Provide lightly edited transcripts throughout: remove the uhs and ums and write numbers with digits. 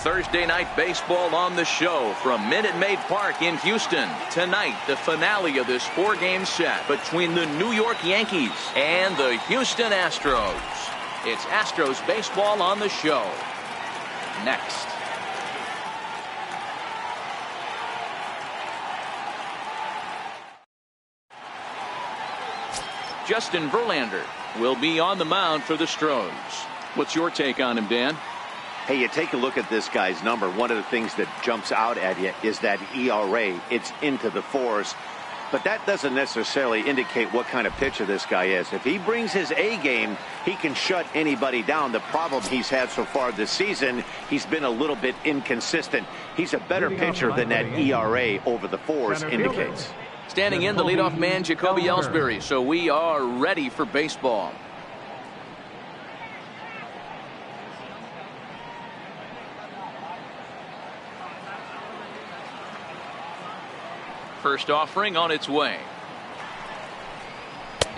Thursday night baseball on the show from Minute Maid Park in Houston. Tonight, the finale of this 4-game set between the New York Yankees and the Houston Astros. It's Astros baseball on the show. Next. Justin Verlander will be on the mound for the Astros. What's your take on him, Dan? Hey, you take a look at this guy's number. One of the things that jumps out at you is that ERA. It's into the 4s. But that doesn't necessarily indicate what kind of pitcher this guy is. If he brings his A game, he can shut anybody down. The problem he's had so far this season, he's been a little bit inconsistent. He's a better pitcher than that ERA over the 4s indicates. Standing in, the leadoff man, Jacoby Ellsbury. So we are ready for baseball. First offering on its way.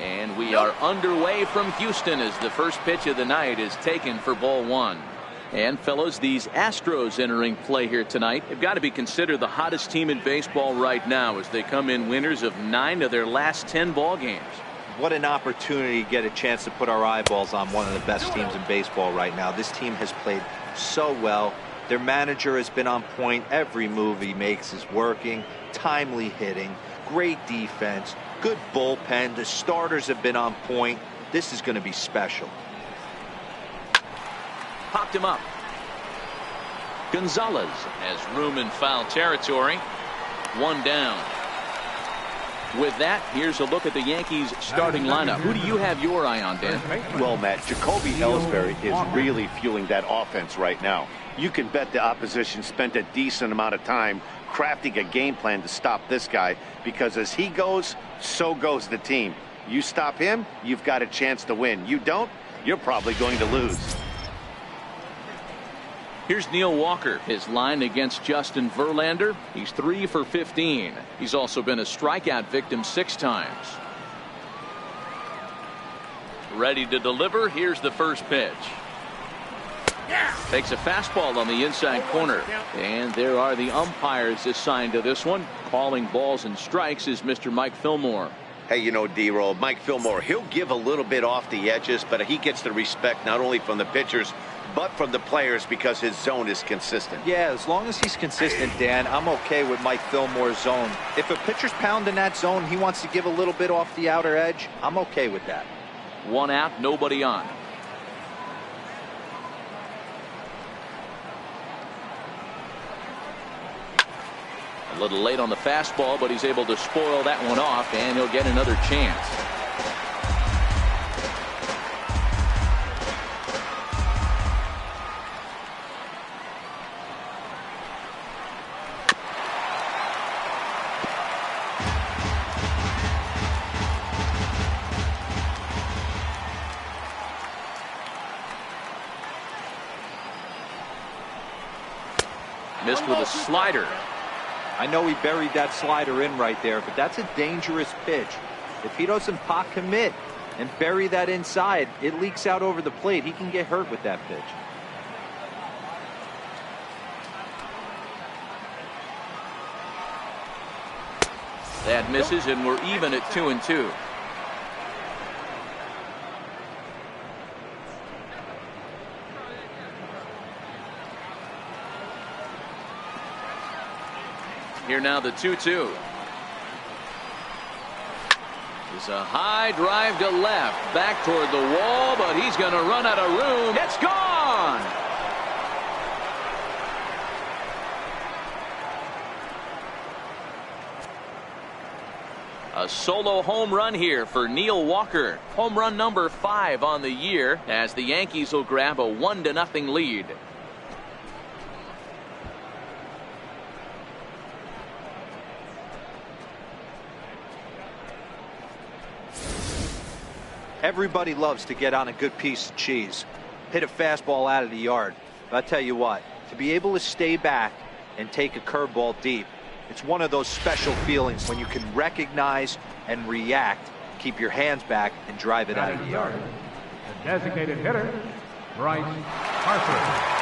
And we are underway from Houston as the first pitch of the night is taken for ball 1. And fellows, these Astros entering play here tonight have got to be considered the hottest team in baseball right now as they come in winners of 9 of their last 10 ball games. What an opportunity to get a chance to put our eyeballs on one of the best teams in baseball right now. This team has played so well. Their manager has been on point. Every move he makes is working. Timely hitting, great defense, good bullpen. The starters have been on point. This is going to be special. Popped him up. Gonzalez has room in foul territory. 1 down. With that, here's a look at the Yankees starting lineup. Who do you have your eye on, Dan? Well, Matt, Jacoby Ellsbury is really fueling that offense right now. You can bet the opposition spent a decent amount of time crafting a game plan to stop this guy, because as he goes, so goes the team. You stop him, you've got a chance to win. You don't, you're probably going to lose. Here's Neil Walker. His line against Justin Verlander. He's 3 for 15. He's also been a strikeout victim 6 times. Ready to deliver. Here's the first pitch. Takes a fastball on the inside corner. And there are the umpires assigned to this one. Calling balls and strikes is Mr. Mike Fillmore. Hey, you know, D-Roll, Mike Fillmore, he'll give a little bit off the edges, but he gets the respect not only from the pitchers, but from the players because his zone is consistent. Yeah, as long as he's consistent, Dan, I'm okay with Mike Fillmore's zone. If a pitcher's pounding that zone, he wants to give a little bit off the outer edge, I'm okay with that. 1 out, nobody on. A little late on the fastball, but he's able to spoil that one off, and he'll get another chance. Missed with a slider. I know he buried that slider in right there, but that's a dangerous pitch. If he doesn't pot commit and bury that inside, it leaks out over the plate. He can get hurt with that pitch. That misses, and we're even at 2-2. Here now the 2-2. It's a high drive to left, back toward the wall, but he's going to run out of room. It's gone. A solo home run here for Neil Walker. Home run number 5 on the year as the Yankees will grab a 1-0 lead. Everybody loves to get on a good piece of cheese, hit a fastball out of the yard. But I tell you what, to be able to stay back and take a curveball deep, it's one of those special feelings when you can recognize and react, keep your hands back, and drive it out of the yard. The designated hitter, Bryce Harper.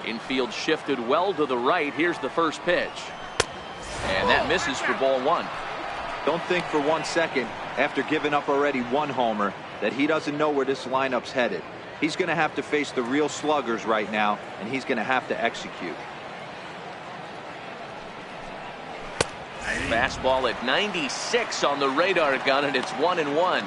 Infield shifted well to the right. Here's the first pitch. And that misses for ball one. Don't think for 1 second, after giving up already 1 homer, that he doesn't know where this lineup's headed. He's going to have to face the real sluggers right now, and he's going to have to execute. Fastball at 96 on the radar gun, and it's 1-1.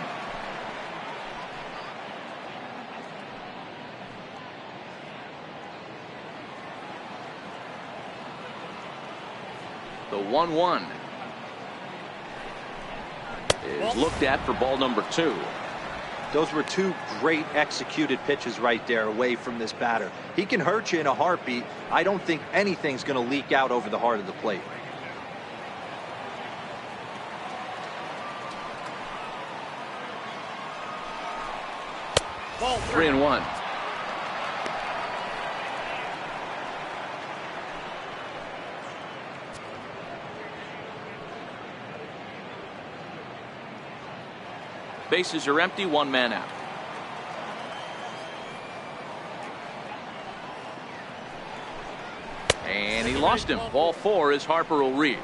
The 1-1 is looked at for ball number 2. Those were 2 great executed pitches right there away from this batter. He can hurt you in a heartbeat. I don't think anything's going to leak out over the heart of the plate. Ball 3-1. Bases are empty, 1 man out. And he lost him. Ball 4 as Harper will reach.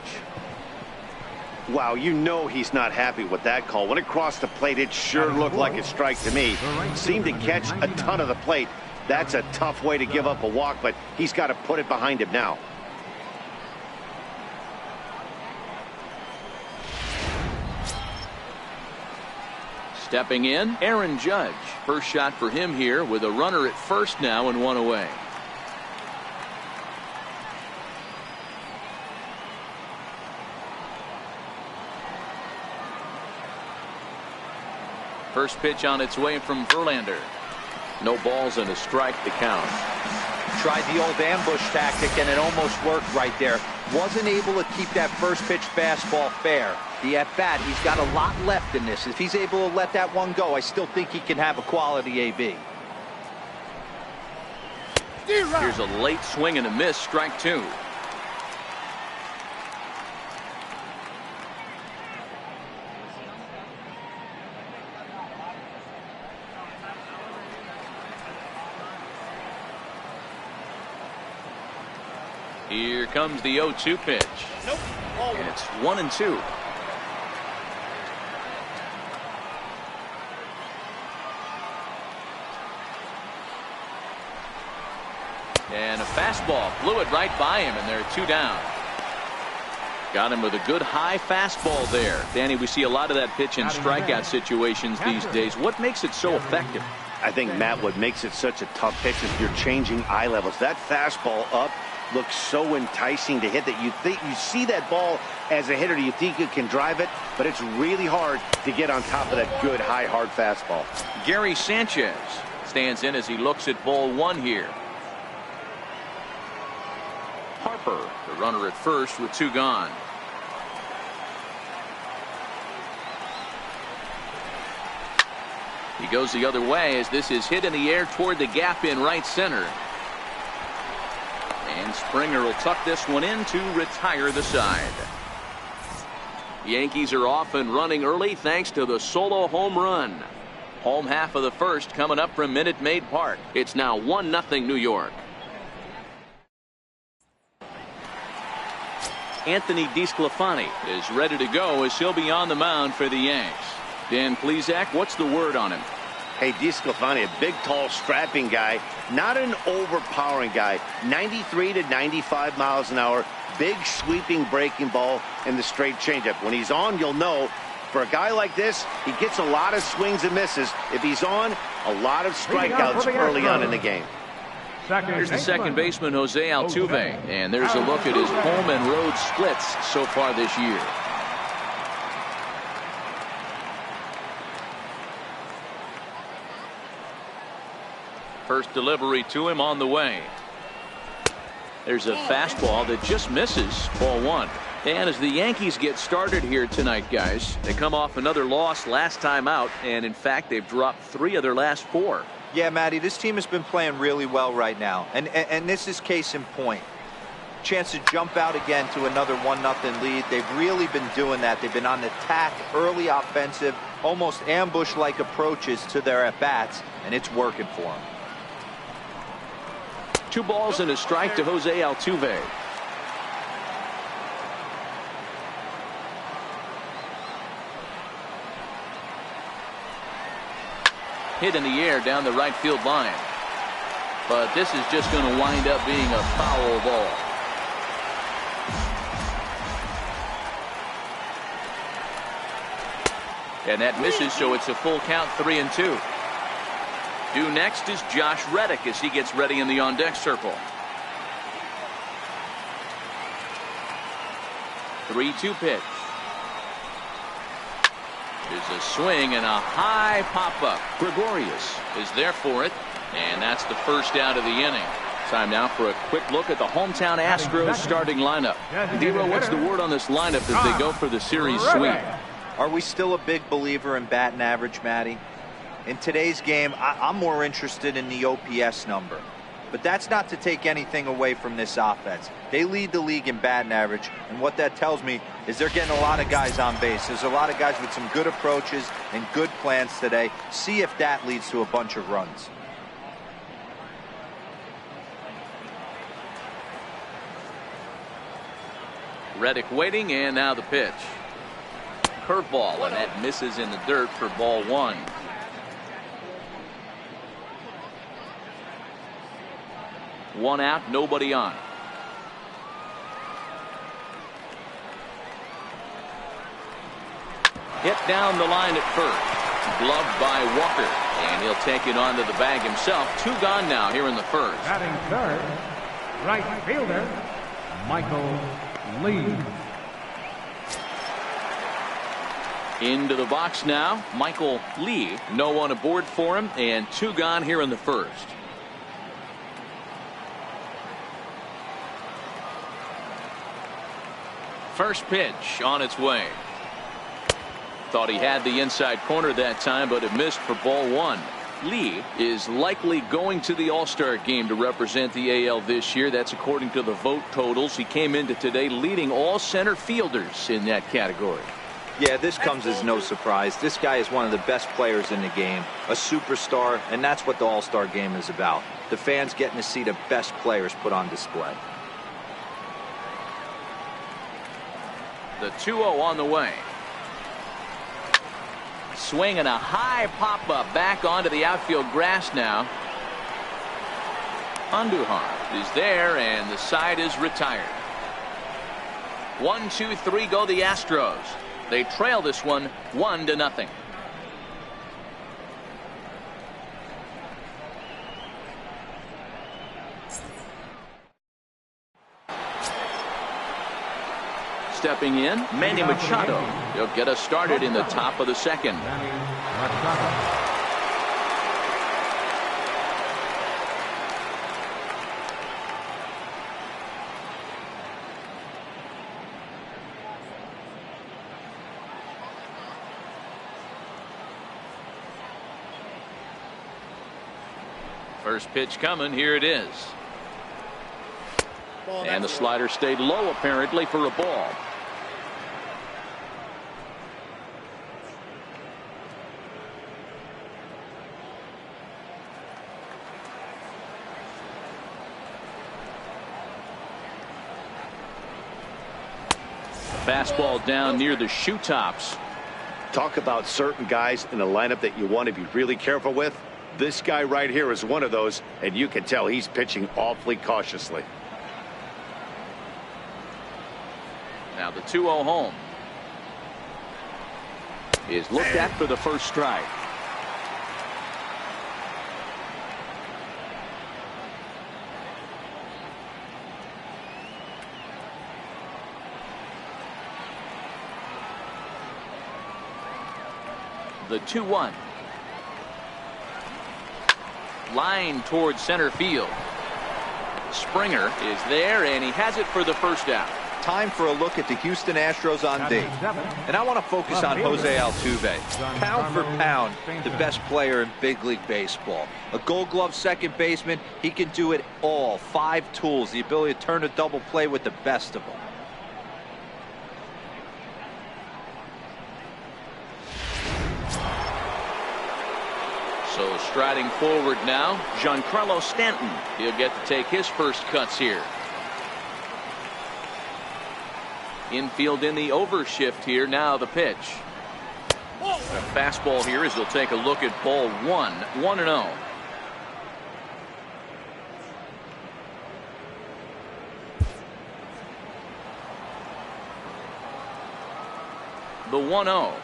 Wow, you know he's not happy with that call. When it crossed the plate, it sure looked like a strike to me. Seemed to catch a ton of the plate. That's a tough way to give up a walk, but he's got to put it behind him now. Stepping in, Aaron Judge. First shot for him here with a runner at first now and 1 away. First pitch on its way from Verlander. No balls and a strike to count. Tried the old ambush tactic, and it almost worked right there. Wasn't able to keep that first pitch fastball fair. The at-bat, he's got a lot left in this. If he's able to let that one go, I still think he can have a quality AB. Here's a late swing and a miss, strike 2. Here comes the 0-2 pitch. And it's 1-2. And a fastball blew it right by him, and they're 2 down. Got him with a good high fastball there. Danny, we see a lot of that pitch in strikeout situations these days. What makes it so effective? I think, Matt, what makes it such a tough pitch is you're changing eye levels. That fastball up looks so enticing to hit that you think you see that ball as a hitter, you think you can drive it, but it's really hard to get on top of that good high hard fastball. Gary Sanchez stands in as he looks at ball 1 here. Harper, the runner at first with 2 gone. He goes the other way as this is hit in the air toward the gap in right center. And Springer will tuck this one in to retire the side. Yankees are off and running early thanks to the solo home run. Home half of the first coming up from Minute Maid Park. It's now 1-0 New York. Anthony DeSclafani is ready to go as he'll be on the mound for the Yanks. Dan Plesac, what's the word on him? Hey, DeSclafani, a big, tall, strapping guy, not an overpowering guy. 93 to 95 miles an hour, big sweeping breaking ball, and the straight changeup. When he's on, you'll know, for a guy like this, he gets a lot of swings and misses. If he's on, a lot of strikeouts early on in the game. Here's the second baseman, Jose Altuve, and there's a look at his home and road splits so far this year. First delivery to him on the way. There's a fastball that just misses, ball 1. And as the Yankees get started here tonight, guys, they come off another loss last time out, and in fact they've dropped 3 of their last 4. Yeah, Matty, this team has been playing really well right now, and this is case in point. Chance to jump out again to another 1-0 lead. They've really been doing that. They've been on the attack, early offensive, almost ambush-like approaches to their at-bats, and it's working for them. 2 balls and a strike to Jose Altuve. Hit in the air down the right field line. But this is just going to wind up being a foul ball. And that misses, so it's a full count, 3-2. Due next is Josh Reddick as he gets ready in the on-deck circle. 3-2 pitch. There's a swing and a high pop-up. Gregorius is there for it, and that's the first out of the inning. Time now for a quick look at the hometown Astros starting lineup. Dero, what's the word on this lineup as they go for the series sweep? Are we still a big believer in batting average, Matty? In today's game, I'm more interested in the OPS number. But that's not to take anything away from this offense. They lead the league in batting average, and what that tells me is they're getting a lot of guys on base. There's a lot of guys with some good approaches and good plans today. See if that leads to a bunch of runs. Reddick waiting, and now the pitch. Curveball, and that misses in the dirt for ball 1. One out, nobody on. Hit down the line at first. Gloved by Walker, and he'll take it onto the bag himself. 2 gone now here in the first. Batting third, right fielder, Michael Lee. Into the box now, Michael Lee. No one aboard for him, and 2 gone here in the first. First pitch on its way. Thought he had the inside corner that time, but it missed for ball 1. Lee is likely going to the All-Star game to represent the AL this year. That's according to the vote totals. He came into today leading all center fielders in that category. Yeah, this comes as no surprise. This guy is one of the best players in the game, a superstar, and that's what the All-Star game is about. The fans getting to see the best players put on display. The 2-0 on the way. Swing and a high pop-up back onto the outfield grass now. Andujar is there, and the side is retired. 1, 2, 3 go the Astros. They trail this one 1-0. Stepping in, Manny Machado. He'll get us started in the top of the second. First pitch coming. Here it is. And the slider stayed low apparently for a ball. Fastball down near the shoe tops. Talk about certain guys in the lineup that you want to be really careful with. This guy right here is one of those, and you can tell he's pitching awfully cautiously. Now the 2-0 home is looked at for the first strike. The 2-1. Line towards center field. Springer is there, and he has it for the first out. Time for a look at the Houston Astros on D. And I want to focus on Jose Altuve. Pound for pound, the best player in big league baseball. A Gold Glove second baseman, he can do it all. 5 tools, the ability to turn a double play with the best of them. So striding forward now, Giancarlo Stanton. He'll get to take his first cuts here. Infield in the overshift here. Now the pitch. A fastball here as he'll take a look at ball one. 1-0. The 1-0.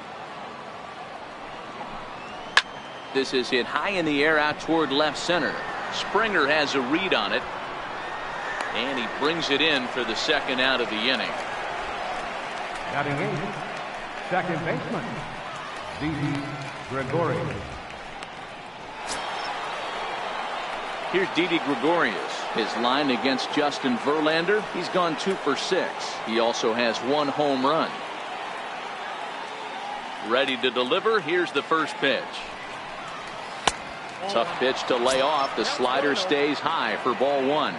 This is hit high in the air out toward left center. Springer has a read on it. And he brings it in for the second out of the inning. Batting in, second baseman, Didi Gregorius. Here's Didi Gregorius. His line against Justin Verlander, he's gone 2 for 6. He also has 1 home run. Ready to deliver. Here's the first pitch. Tough pitch to lay off. The slider stays high for ball 1.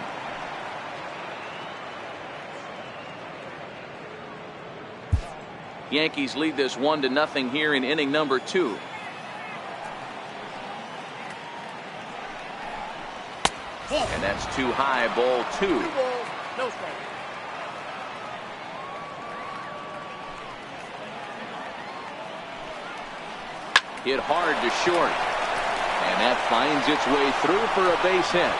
Yankees lead this 1-0 here in inning number 2. And that's too high, ball 2. No strike. Hit hard to short. And that finds its way through for a base hit.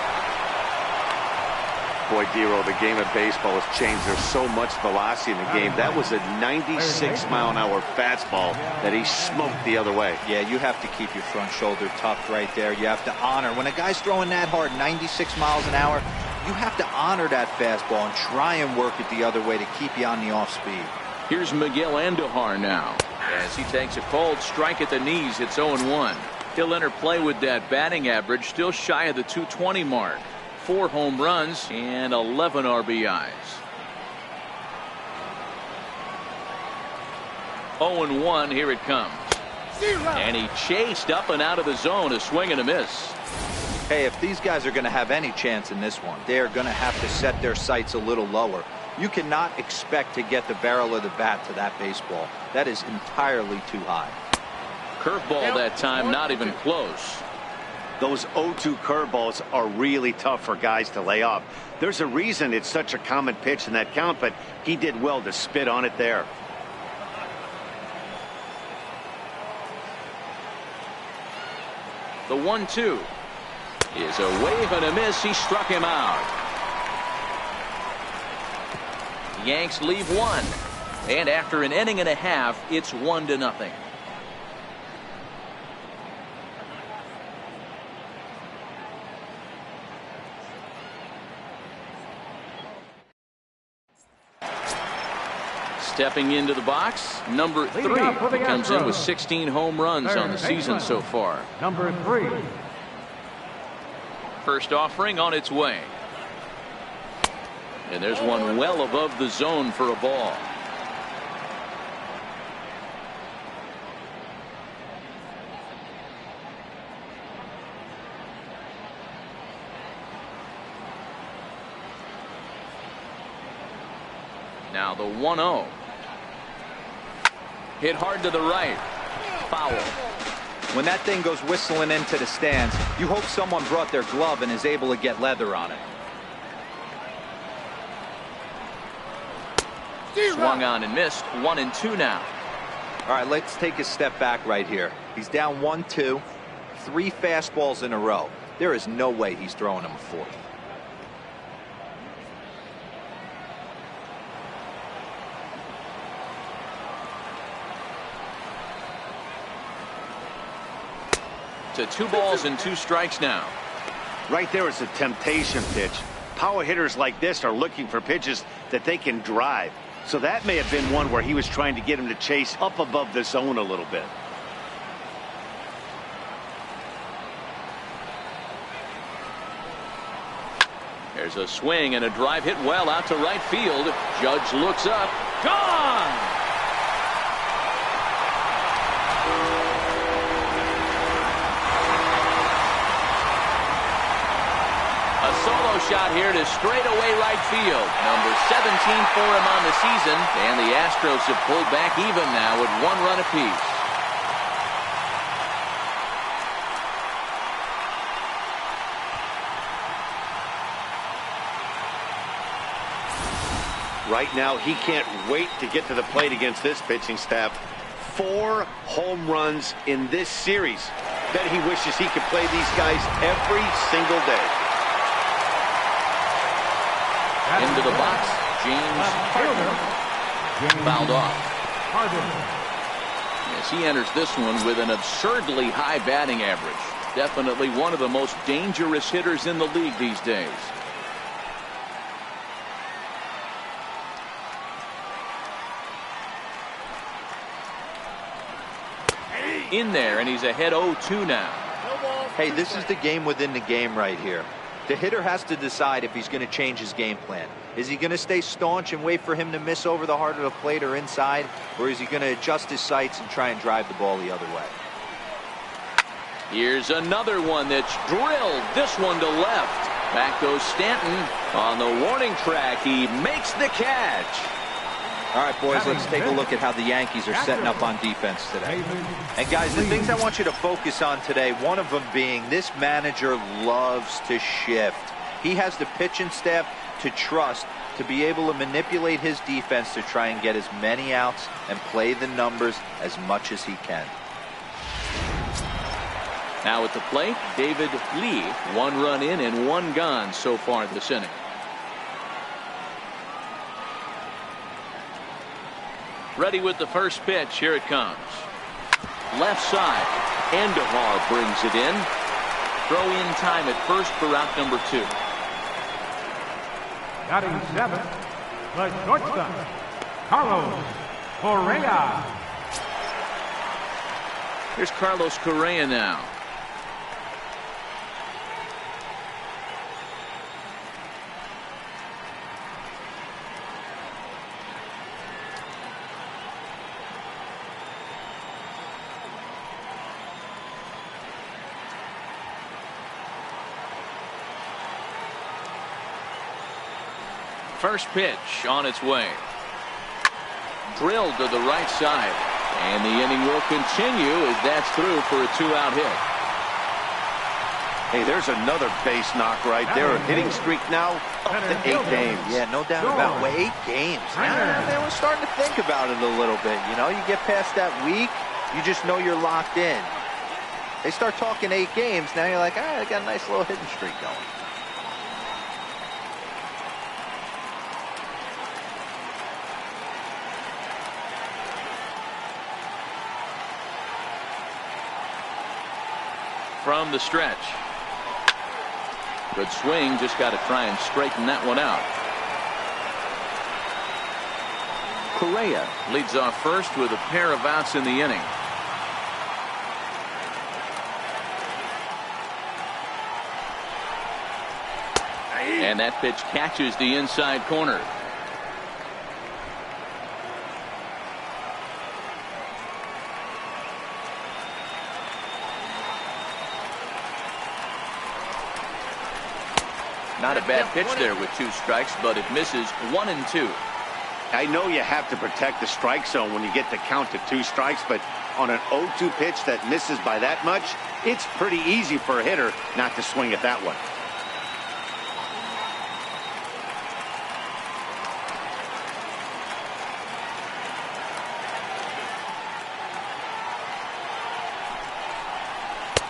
Boy, Dero, the game of baseball has changed. There's so much velocity in the game. That was a 96-mile-an-hour fastball that he smoked the other way. Yeah, you have to keep your front shoulder tucked right there. You have to honor. When a guy's throwing that hard, 96 miles an hour, you have to honor that fastball and try and work it the other way to keep you on the off speed. Here's Miguel Andujar now. As he takes a cold strike at the knees, it's 0-1. He'll enter play with that batting average still shy of the 220 mark. 4 home runs and 11 RBIs. 0-1, here it comes. And he chased up and out of the zone, a swing and a miss. Hey, if these guys are going to have any chance in this one, they are going to have to set their sights a little lower. You cannot expect to get the barrel of the bat to that baseball. That is entirely too high. Curveball that time, not even close. Those 0-2 curveballs are really tough for guys to lay off. There's a reason it's such a common pitch in that count, but he did well to spit on it there. The 1-2 is a wave and a miss. He struck him out. The Yanks leave 1. And after an inning and a half, it's 1-0. Stepping into the box, number 3. He comes in with 16 home runs on the season so far. Number 3. First offering on its way. And there's one well above the zone for a ball. Now the 1-0. Hit hard to the right. Foul. When that thing goes whistling into the stands, you hope someone brought their glove and is able to get leather on it. Swung on and missed. 1-2 now. All right, let's take a step back right here. He's down 1-2, 3 fastballs in a row. There is no way he's throwing him a 4th. To 2 balls and 2 strikes now. Right there is a temptation pitch. Power hitters like this are looking for pitches that they can drive. So that may have been one where he was trying to get him to chase up above the zone a little bit. There's a swing and a drive hit well out to right field. Judge looks up. Gone! A solo shot here to straightaway right field. Number 17 for him on the season. And the Astros have pulled back even now with 1 run apiece. Right now, he can't wait to get to the plate against this pitching staff. 4 home runs in this series. Bet he wishes he could play these guys every single day. Into the box, James Harden. Fouled off. As he enters this one with an absurdly high batting average. Definitely one of the most dangerous hitters in the league these days. In there, and he's ahead 0-2 now. Hey, this is the game within the game right here. The hitter has to decide if he's going to change his game plan. Is he going to stay staunch and wait for him to miss over the heart of the plate or inside, or is he going to adjust his sights and try and drive the ball the other way? Here's another one that's drilled. This one to left. Back goes Stanton on the warning track. He makes the catch. All right, boys, let's take a look at how the Yankees are setting up on defense today. And, guys, the things I want you to focus on today, one of them being this manager loves to shift. He has the pitching staff to trust to be able to manipulate his defense to try and get as many outs and play the numbers as much as he can. Now at the plate, David Lee. 1 run in and 1 gone so far this inning. Ready with the first pitch. Here it comes. Left side. Andujar brings it in. Throw in time at first for out number 2. Batting 7, the shortstop, Carlos Correa. Here's Carlos Correa now. First pitch on its way. Drilled to the right side. And the inning will continue as that's through for a 2-out hit. Hey, there's another base knock right there. A hitting streak now up to 8 games. Yeah, no doubt about it. 8 games. Now, they were starting to think about it a little bit. You know, you get past that week, you just know you're locked in. They start talking 8 games, now you're like, I got a nice little hitting streak going. From the stretch. Good swing, just got to try and straighten that one out. Correa leads off first with a pair of outs in the inning. And that pitch catches the inside corner. Not a bad pitch there with 2 strikes, but it misses 1 and 2. I know you have to protect the strike zone when you get to count to 2 strikes, but on an 0-2 pitch that misses by that much, it's pretty easy for a hitter not to swing at that one.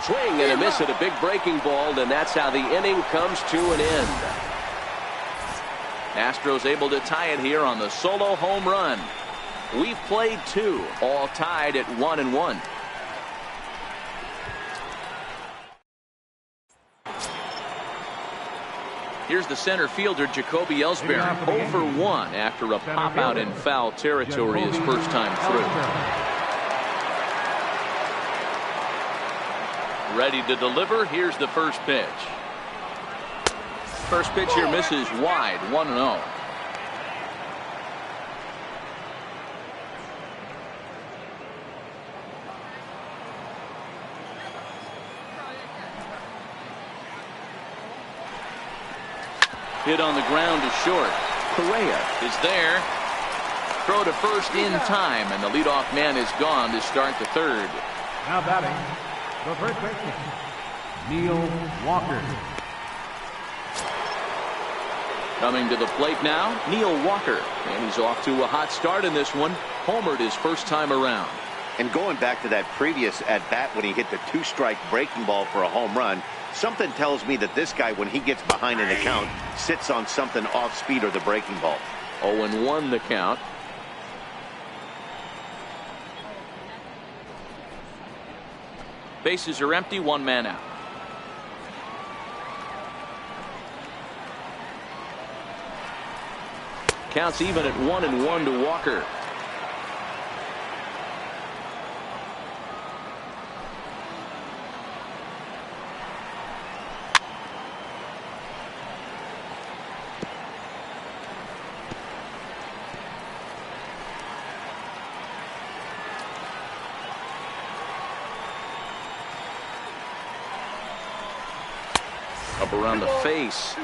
Swing and a miss at a big breaking ball, and that's how the inning comes to an end. Astros able to tie it here on the solo home run. We've played 2, all tied at 1 and 1. Here's the center fielder, Jacoby Ellsbury, 0 for 1 after a pop out in foul territory his first time through. Ready to deliver. Here's the first pitch. First pitch here misses wide, 1-0. Hit on the ground to short. Correa is there. Throw to first in time, and the leadoff man is gone to start the third. Now batting, the first baseman, Neil Walker. Coming to the plate now, Neil Walker. And he's off to a hot start in this one. Homered his first time around. And going back to that previous at-bat when he hit the two-strike breaking ball for a home run, something tells me that this guy, when he gets behind in the count, sits on something off-speed or the breaking ball. 0-1 the count. Bases are empty, one man out. Counts even at 1-1 to Walker. Up around the face.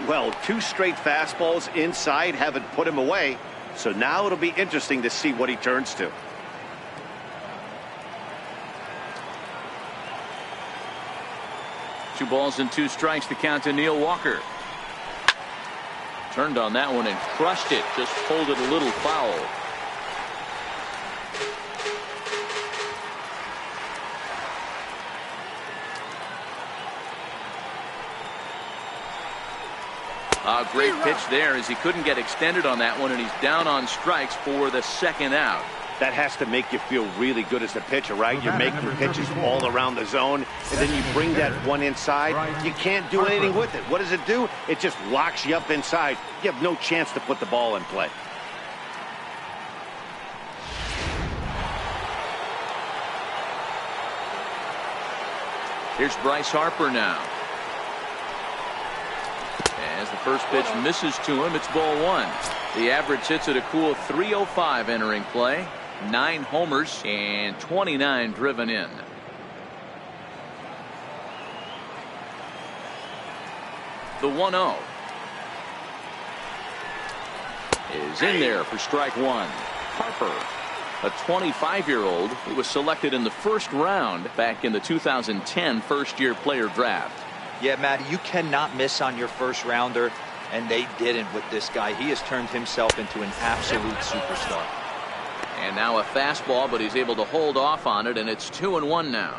Well, two straight fastballs inside haven't put him away. So now it'll be interesting to see what he turns to. Two balls and two strikes to count to Neil Walker. Turned on that one and crushed it. Just pulled it a little foul. A great pitch there as he couldn't get extended on that one, and he's down on strikes for the second out. That has to make you feel really good as a pitcher, right? You're making pitches all around the zone, and then you bring that one inside. You can't do anything with it. What does it do? It just locks you up inside. You have no chance to put the ball in play. Here's Bryce Harper now. As the first pitch misses to him, it's ball one. The average hits at a cool .305 entering play. 9 homers and 29 driven in. The 1-0 is in there for strike one. Harper, a 25-year-old who was selected in the first round back in the 2010 first-year player draft. Yeah, Matty, you cannot miss on your first rounder, and they didn't with this guy. He has turned himself into an absolute superstar. And now a fastball, but he's able to hold off on it, and it's 2-1 now.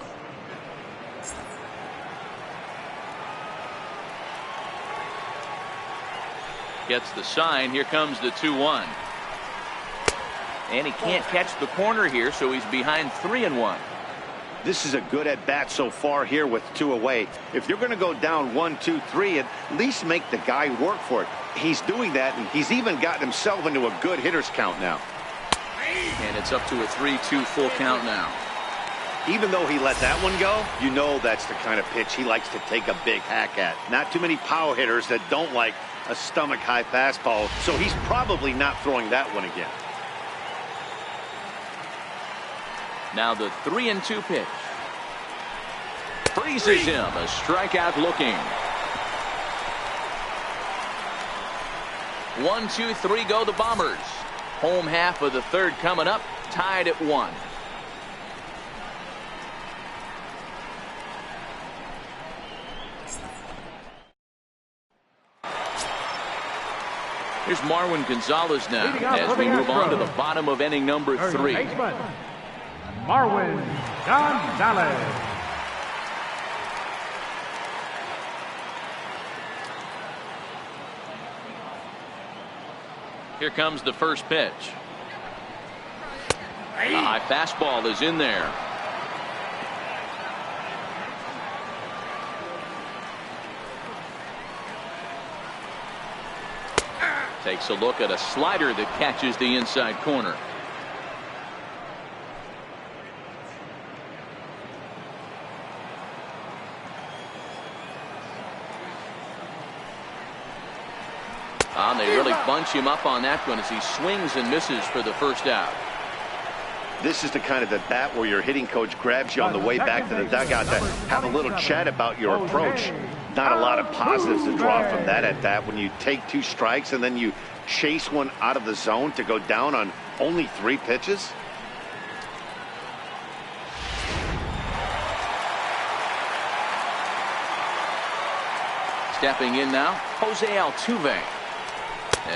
Gets the sign. Here comes the 2-1. And he can't catch the corner here, so he's behind 3-1. This is a good at-bat so far here with 2 away. If you're going to go down 1, 2, 3, at least make the guy work for it. He's doing that, and he's even gotten himself into a good hitter's count now. And it's up to a 3-2 full count now. Even though he let that one go, you know that's the kind of pitch he likes to take a big hack at. Not too many power hitters that don't like a stomach-high fastball, so he's probably not throwing that one again. Now the 3-2 pitch. Freezes him. A strikeout looking. 1, 2, 3 go the Bombers. Home half of the third coming up. Tied at 1. Here's Marwin Gonzalez now as we move on to the bottom of inning number 3. Marwin Gonzalez. Here comes the first pitch. A high fastball is in there. Takes a look at a slider that catches the inside corner. And they really bunch him up on that one as he swings and misses for the first out. This is the kind of at bat where your hitting coach grabs you on the way back to the dugout to have a little chat about your approach. Not a lot of positives to draw from that at bat when you take 2 strikes and then you chase one out of the zone to go down on only 3 pitches. Stepping in now, Jose Altuve,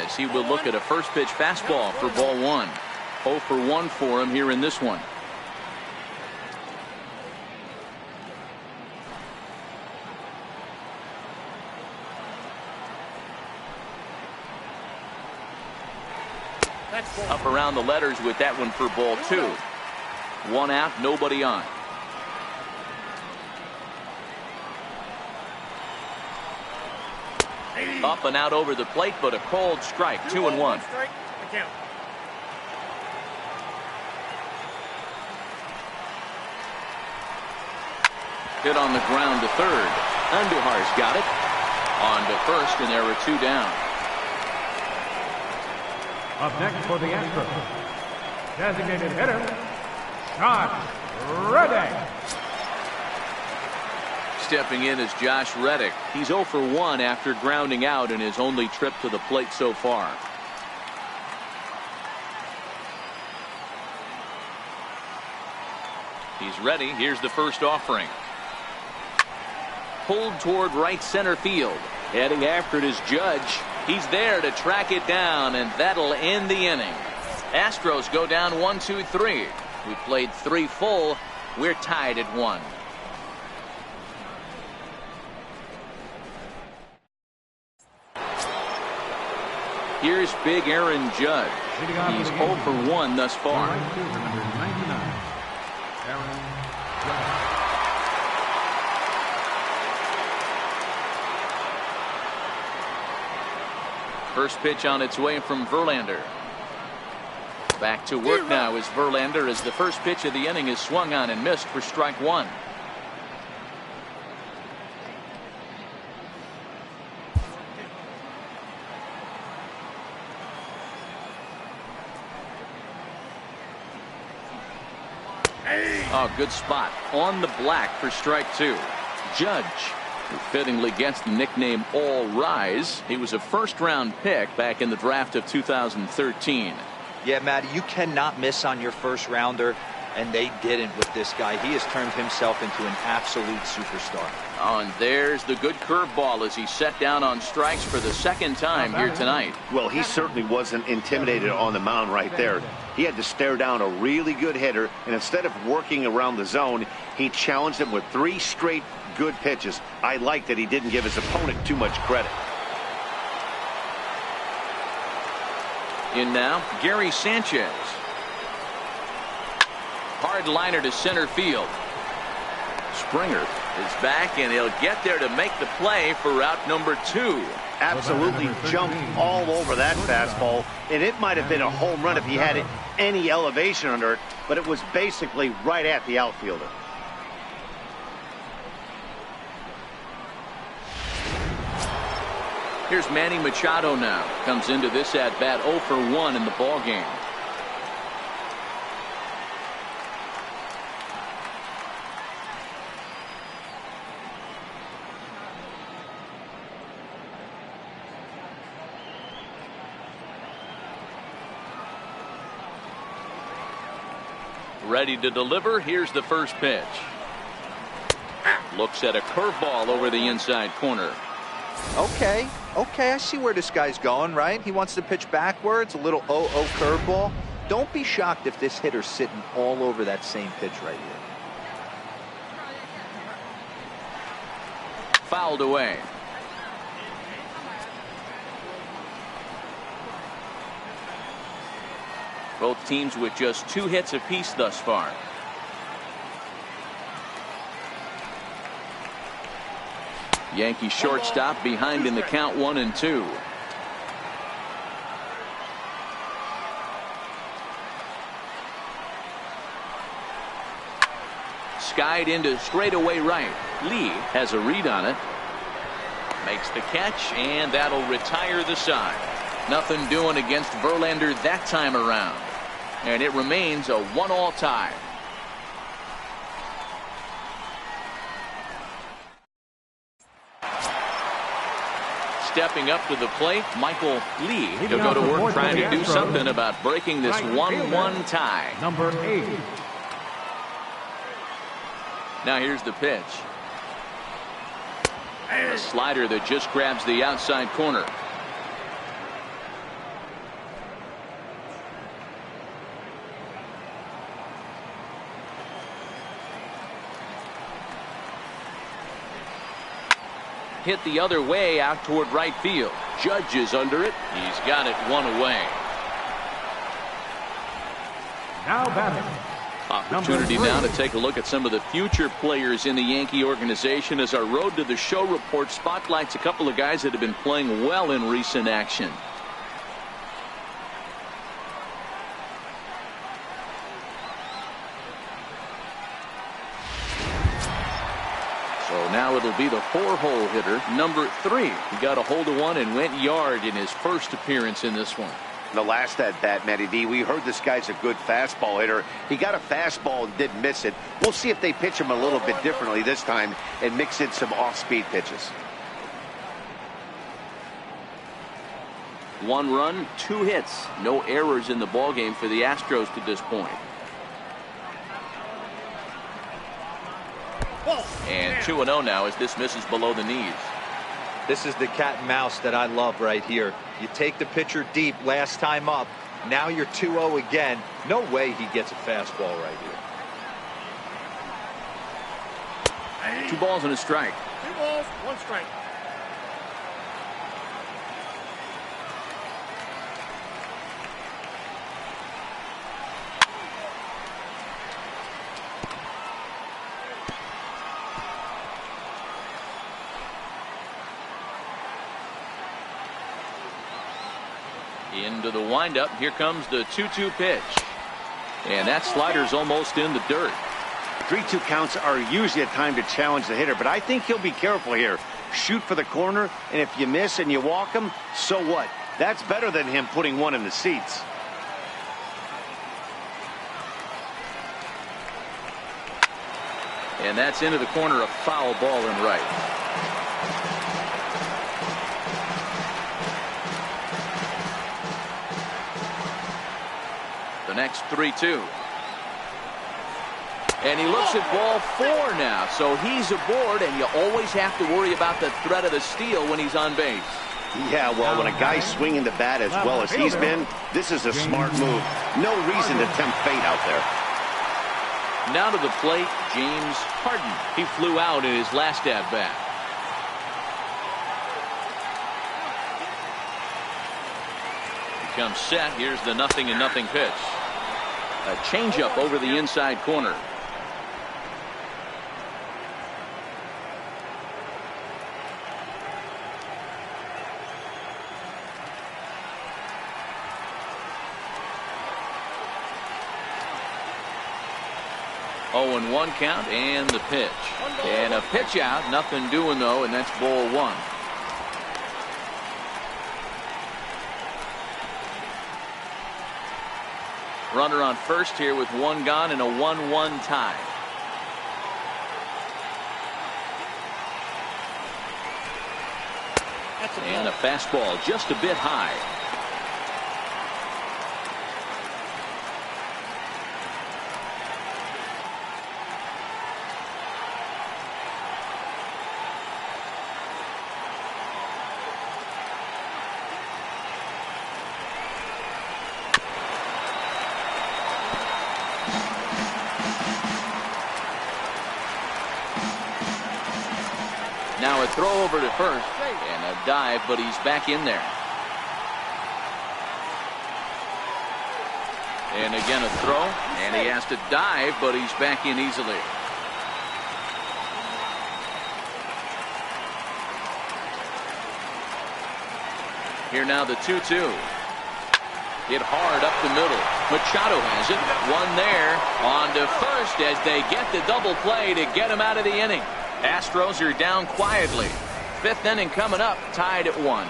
as he will look at a first pitch fastball for ball one. 0 for 1 for him here in this one. Up around the letters with that one for ball two. 1 out, nobody on. Up and out over the plate, but a cold strike. 2-1. Hit on the ground to third. Andujar's got it. On to first, and there are 2 down. Up next for the Astros, designated hitter, Josh Reddick. Stepping in is Josh Reddick. He's 0 for 1 after grounding out in his only trip to the plate so far. He's ready. Here's the first offering. Pulled toward right center field. Heading after it is Judge. He's there to track it down, and that'll end the inning. Astros go down 1-2-3. We played 3 full. We're tied at 1. Here's big Aaron Judge. He's 0 for 1 thus far. First pitch on its way from Verlander. Back to work now is Verlander, as the first pitch of the inning is swung on and missed for strike 1. Oh, good spot on the black for strike 2. Judge, who fittingly gets the nickname All Rise. He was a first-round pick back in the draft of 2013. Yeah, Matty, you cannot miss on your first rounder, and they didn't with this guy. He has turned himself into an absolute superstar. Oh, and there's the good curveball as he set down on strikes for the second time here tonight. Well, he certainly wasn't intimidated on the mound right there. He had to stare down a really good hitter, and instead of working around the zone, he challenged him with 3 straight good pitches. I like that he didn't give his opponent too much credit. In now, Gary Sanchez. Hard liner to center field. Springer is back, and he'll get there to make the play for route number 2. Absolutely jumped all over that fastball, and it might have been a home run if he had any elevation under it, but it was basically right at the outfielder. Here's Manny Machado now. Comes into this at bat 0 for 1 in the ball game. Ready to deliver. Here's the first pitch. Looks at a curveball over the inside corner. Okay, I see where this guy's going, right? He wants to pitch backwards, a little 0-0 curveball. Don't be shocked if this hitter's sitting all over that same pitch right here. Fouled away. Both teams with just 2 hits apiece thus far. Yankee shortstop behind in the count 1-2. Skied into straightaway right. Lee has a read on it. Makes the catch, and that'll retire the side. Nothing doing against Verlander that time around. And it remains a 1-1 tie. Stepping up to the plate, Michael Lee. He'll go to work trying to do something about breaking this 1-1 tie. Number 8. Now here's the pitch. A slider that just grabs the outside corner. Hit the other way out toward right field. Judge is under it. He's got it one away. Now batting. Opportunity now to take a look at some of the future players in the Yankee organization as our Road to the Show report spotlights a couple of guys that have been playing well in recent action. So now it'll be the 4-hole hitter, number 3. He got a hold of one and went yard in his first appearance in this one. The last at bat, Matty D, we heard this guy's a good fastball hitter. He got a fastball and didn't miss it. We'll see if they pitch him a little bit differently this time and mix in some off-speed pitches. 1 run, 2 hits. No errors in the ballgame for the Astros to this point. And 2-0 now as this misses below the knees. This is the cat and mouse that I love right here. You take the pitcher deep last time up. Now you're 2-0 again. No way he gets a fastball right here. 2 balls and a strike. 2 balls, 1 strike. Into the windup. Here comes the 2-2 pitch. And that slider's almost in the dirt. 3-2 counts are usually a time to challenge the hitter, but I think he'll be careful here. Shoot for the corner, and if you miss and you walk him, so what? That's better than him putting one in the seats. And that's into the corner, a foul ball and right. The next 3-2. And he looks at ball 4 now. So he's aboard, and you always have to worry about the threat of the steal when he's on base. Yeah, well, when a guy's swinging the bat as well as he's been, this is a smart move. No reason to tempt fate out there. Now to the plate, James Harden. He flew out in his last at-bat. He comes set. Here's the 0-0 pitch. A changeup over the inside corner. Oh, and 1 count and the pitch. And a pitch out. Nothing doing though, and that's ball 1. Runner on first here with 1 gone and a 1-1 tie. And a fastball just a bit high. Now a throw over to first and a dive, but he's back in there. And again a throw, and he has to dive, but he's back in easily. Here now the 2-2. Hit hard up the middle. Machado has it. One there on to first as they get the double play to get him out of the inning. Astros are down quietly. 5th inning coming up, tied at 1.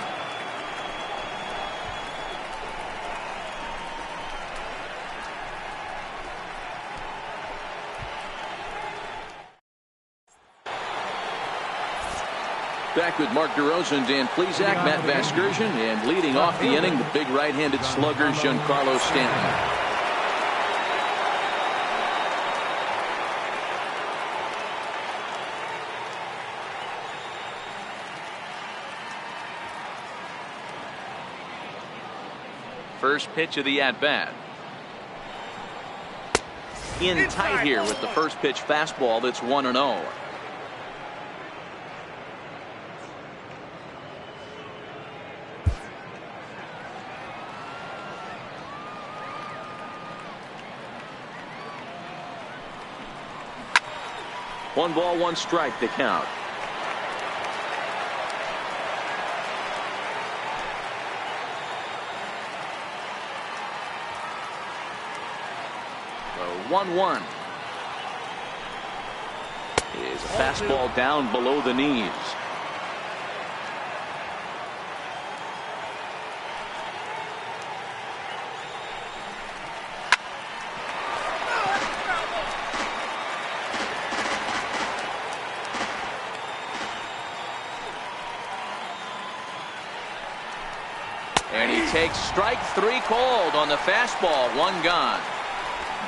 Back with Mark DeRosa, Dan Plesac, Matt Vasgersian, and leading off the inning, the big right-handed slugger, Giancarlo Stanton. First pitch of the at-bat. In tight here with the first pitch fastball that's 1-0. One ball, one strike to count. The 1-1 is a fastball down below the knees. And he takes strike three cold on the fastball. One gone.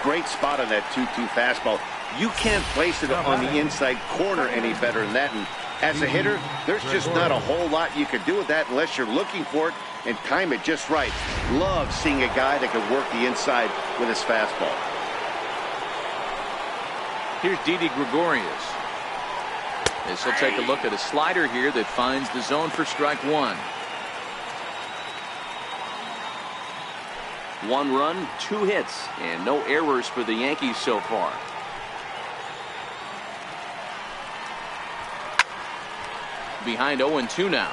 Great spot on that 2-2 fastball. You can't place it on the inside corner any better than that. And as a hitter, there's just not a whole lot you can do with that unless you're looking for it and time it just right. Love seeing a guy that can work the inside with his fastball. Here's Didi Gregorius. As he'll take a look at a slider here that finds the zone for strike one. 1 run, 2 hits, and no errors for the Yankees so far. Behind 0-2 now.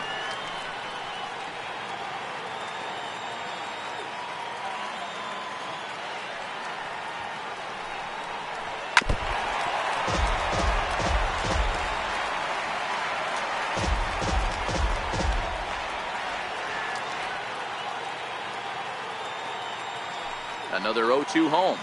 Another 0-2 home.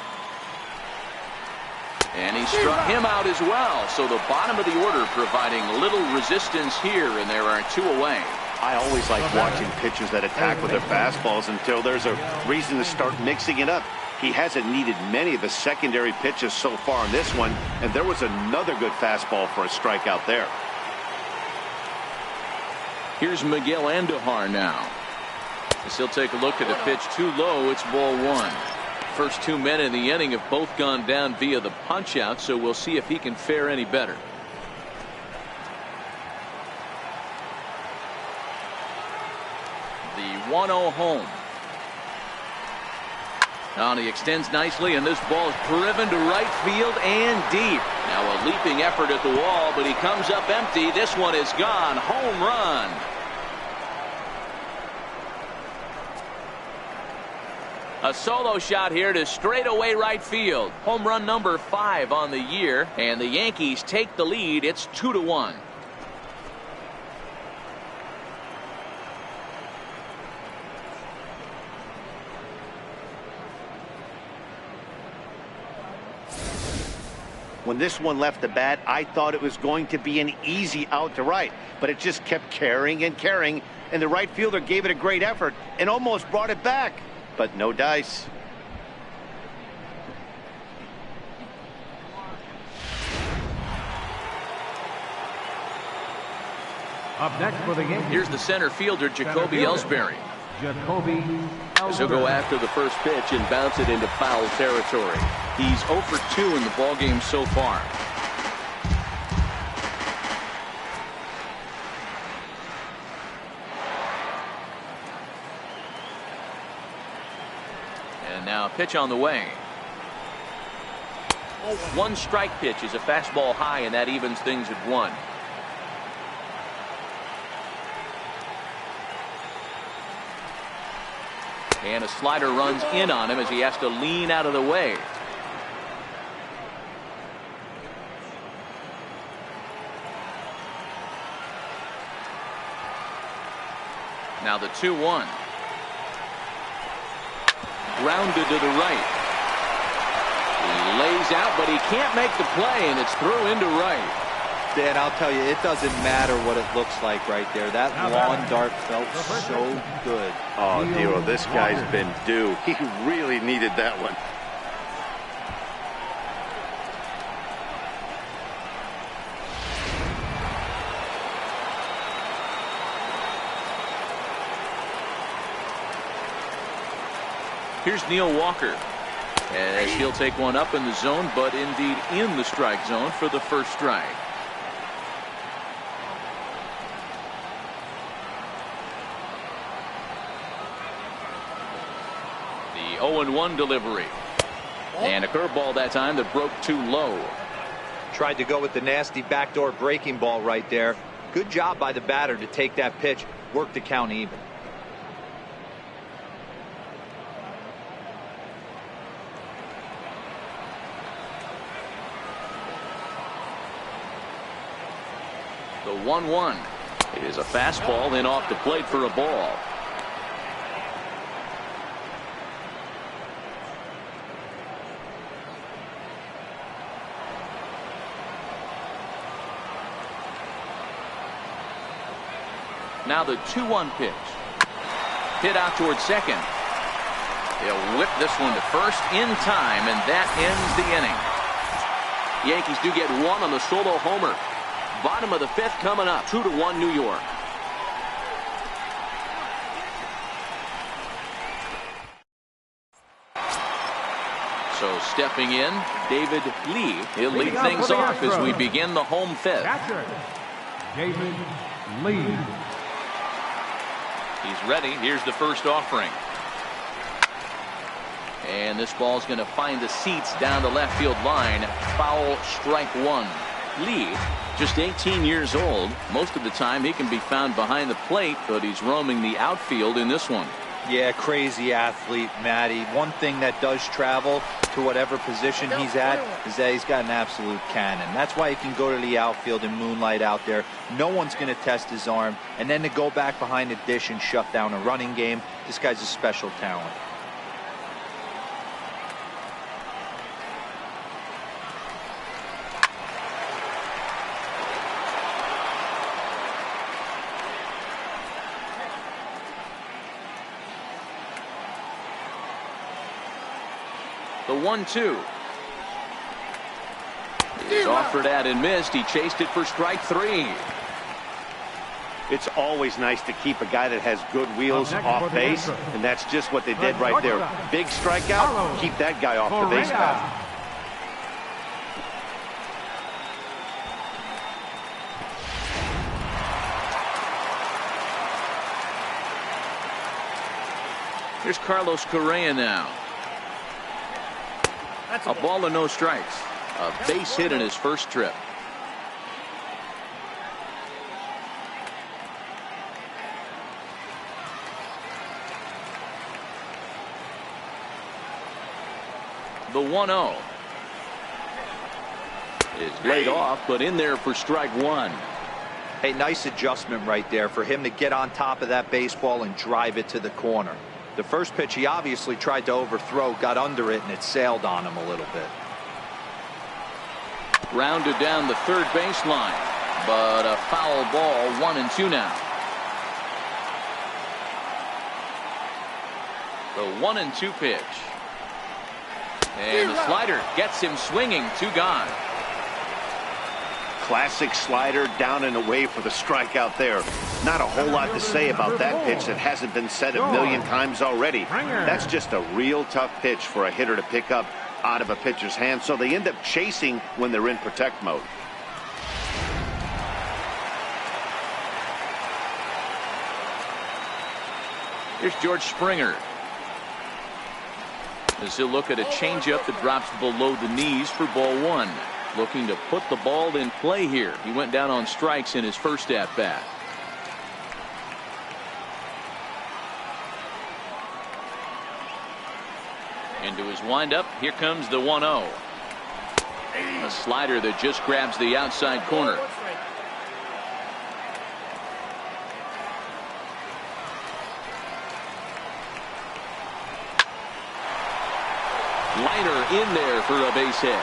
And he struck him out as well. So the bottom of the order providing little resistance here, and there are 2 away. I always like watching pitchers that attack with their fastballs until there's a reason to start mixing it up. He hasn't needed many of his secondary pitches so far in this one, and there was another good fastball for a strikeout there. Here's Miguel Andujar now. As he'll take a look at a pitch too low. It's ball 1. First 2 men in the inning have both gone down via the punch out, so we'll see if he can fare any better. The 1-0 home. And he extends nicely, and this ball is driven to right field and deep. Now a leaping effort at the wall, but he comes up empty. This one is gone. Home run. A solo shot here to straightaway right field. Home run number 5 on the year, and the Yankees take the lead. It's 2-1. When this one left the bat, I thought it was going to be an easy out to right, but it just kept carrying and carrying, and the right fielder gave it a great effort and almost brought it back. But no dice. Up next for the Yankees. Here's the center fielder, Jacoby Ellsbury. Jacoby As he'll go after the first pitch and bounce it into foul territory. He's 0 for 2 in the ballgame so far. And now a pitch on the way. 1 strike pitch is a fastball high, and that evens things at 1. And a slider runs in on him as he has to lean out of the way. Now the 2-1. Grounded to the right. He lays out, but he can't make the play, and it's through into right. Dan, I'll tell you, it doesn't matter what it looks like right there. That lawn dart felt so good. Oh, Dero, this guy's been due. He really needed that one. Here's Neil Walker, as he'll take one up in the zone, but indeed in the strike zone for the first strike. The 0-1 delivery. And a curveball that time that broke too low. Tried to go with the nasty backdoor breaking ball right there. Good job by the batter to take that pitch, work the count even. The 1-1. It is a fastball in off the plate for a ball. Now the 2-1 pitch. Hit out towards second. He'll whip this one to first in time, and that ends the inning. Yankees do get one on the solo homer. Bottom of the fifth coming up. 2-1 New York. So stepping in, David Lee. He'll lead things off as we begin the home fifth. Catcher, David Lee. He's ready. Here's the first offering. And this ball's going to find the seats down the left field line. Foul, strike one. Lee, just 18 years old. Most of the time he can be found behind the plate, but he's roaming the outfield in this one. Yeah, crazy athlete, Matty. One thing that does travel to whatever position he's at is that he's got an absolute cannon. That's why he can go to the outfield and moonlight out there. No one's going to test his arm. And then to go back behind the dish and shut down a running game, this guy's a special talent. The 1-2. He's offered at and missed. He chased it for strike three. It's always nice to keep a guy that has good wheels off base, and that's just what they did right there. Big strikeout, keep that guy off the base path. Here's Carlos Correa now. A ball and no strikes. A base hit in his first trip. The 1-0 is laid off, but in there for strike one. Hey, nice adjustment right there for him to get on top of that baseball and drive it to the corner. The first pitch he obviously tried to overthrow, got under it, and it sailed on him a little bit. Rounded down the third baseline, but a foul ball. 1-2 now. The 1-2 pitch. And the slider gets him swinging. 2 gone. Classic slider down and away for the strikeout there. Not a whole lot to say about that pitch that hasn't been said a million times already. That's just a real tough pitch for a hitter to pick up out of a pitcher's hand, so they end up chasing when they're in protect mode. Here's George Springer, as he'll look at a changeup that drops below the knees for ball one. Looking to put the ball in play here. He went down on strikes in his first at bat. Into his windup. Here comes the 1-0. A slider that just grabs the outside corner. Liner in there for a base hit.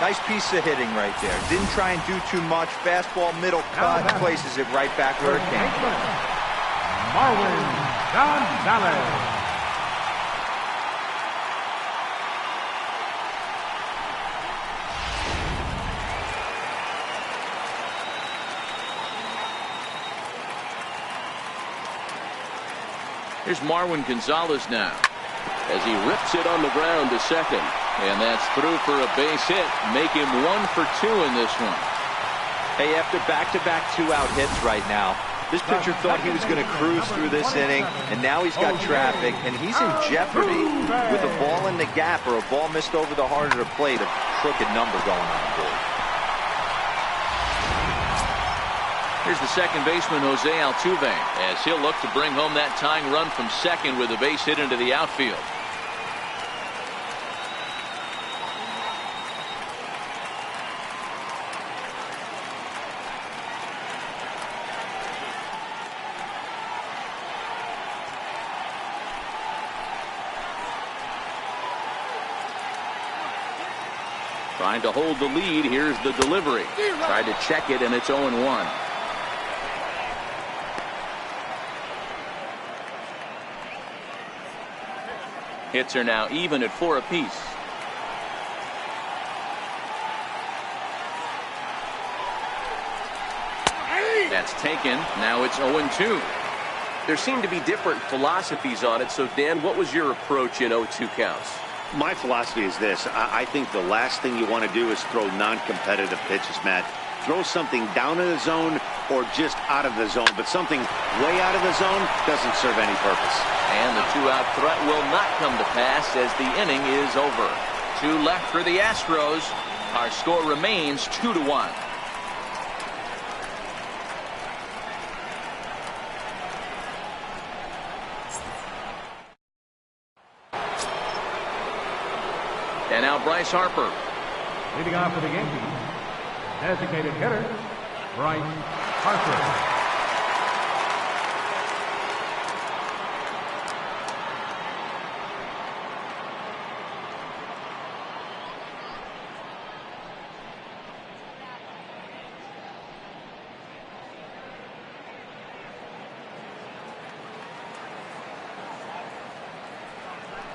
Nice piece of hitting right there. Didn't try and do too much. Fastball, middle cut, places it right back where it came from. Marwin Gonzalez. Here's Marwin Gonzalez now, as he rips it on the ground to second. And that's through for a base hit. Make him 1 for 2 in this one. Hey, after back-to-back 2-out hits right now, this pitcher thought he was going to cruise through this inning, and now he's got traffic, and he's in jeopardy with a ball in the gap or a ball missed over the heart of the plate, a crooked number going on the board. Here's the second baseman, Jose Altuve, as he'll look to bring home that tying run from second with a base hit into the outfield. Trying to hold the lead. Here's the delivery. Tried to check it, and it's 0-1. Hits are now even at 4 apiece. That's taken. Now it's 0-2. There seem to be different philosophies on it. So, Dan, what was your approach in 0-2 counts? My philosophy is this. I think the last thing you want to do is throw non-competitive pitches, Matt. Throw something down in the zone or just out of the zone, but something way out of the zone doesn't serve any purpose. And the 2-out threat will not come to pass as the inning is over. 2 left for the Astros. Our score remains 2-1. And now Bryce Harper. Leading off for the Yankees, designated hitter, Bryce Harper.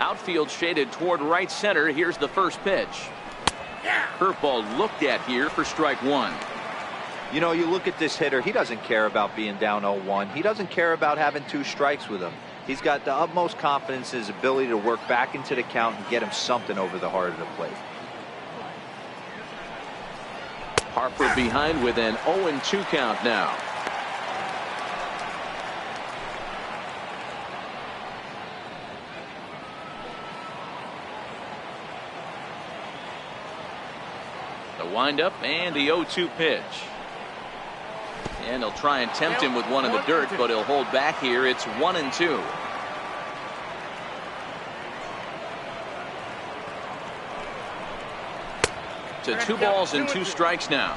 Outfield shaded toward right center. Here's the first pitch. Curveball looked at here for strike 1. You know, you look at this hitter, he doesn't care about being down 0-1. He doesn't care about having 2 strikes with him. He's got the utmost confidence in his ability to work back into the count and get him something over the heart of the plate. Harper behind with an 0-2 count now. The windup and the 0-2 pitch. And he'll try and tempt him with one in the dirt, but he'll hold back here. It's 1-2. To 2 balls and 2 strikes now.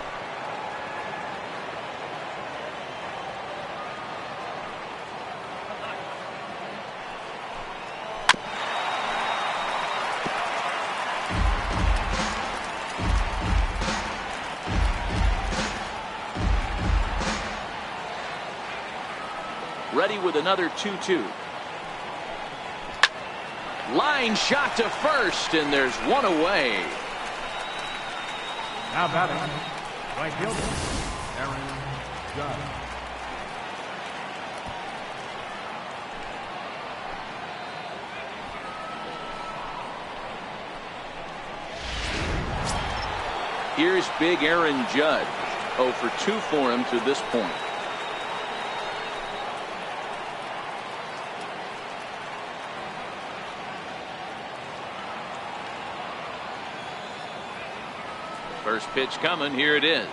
Ready with another 2-2. Line shot to first, and there's one away. Now batting, right fielder, Aaron Judge. Here's big Aaron Judge. 0 for 2 for him to this point. First pitch coming. Here it is.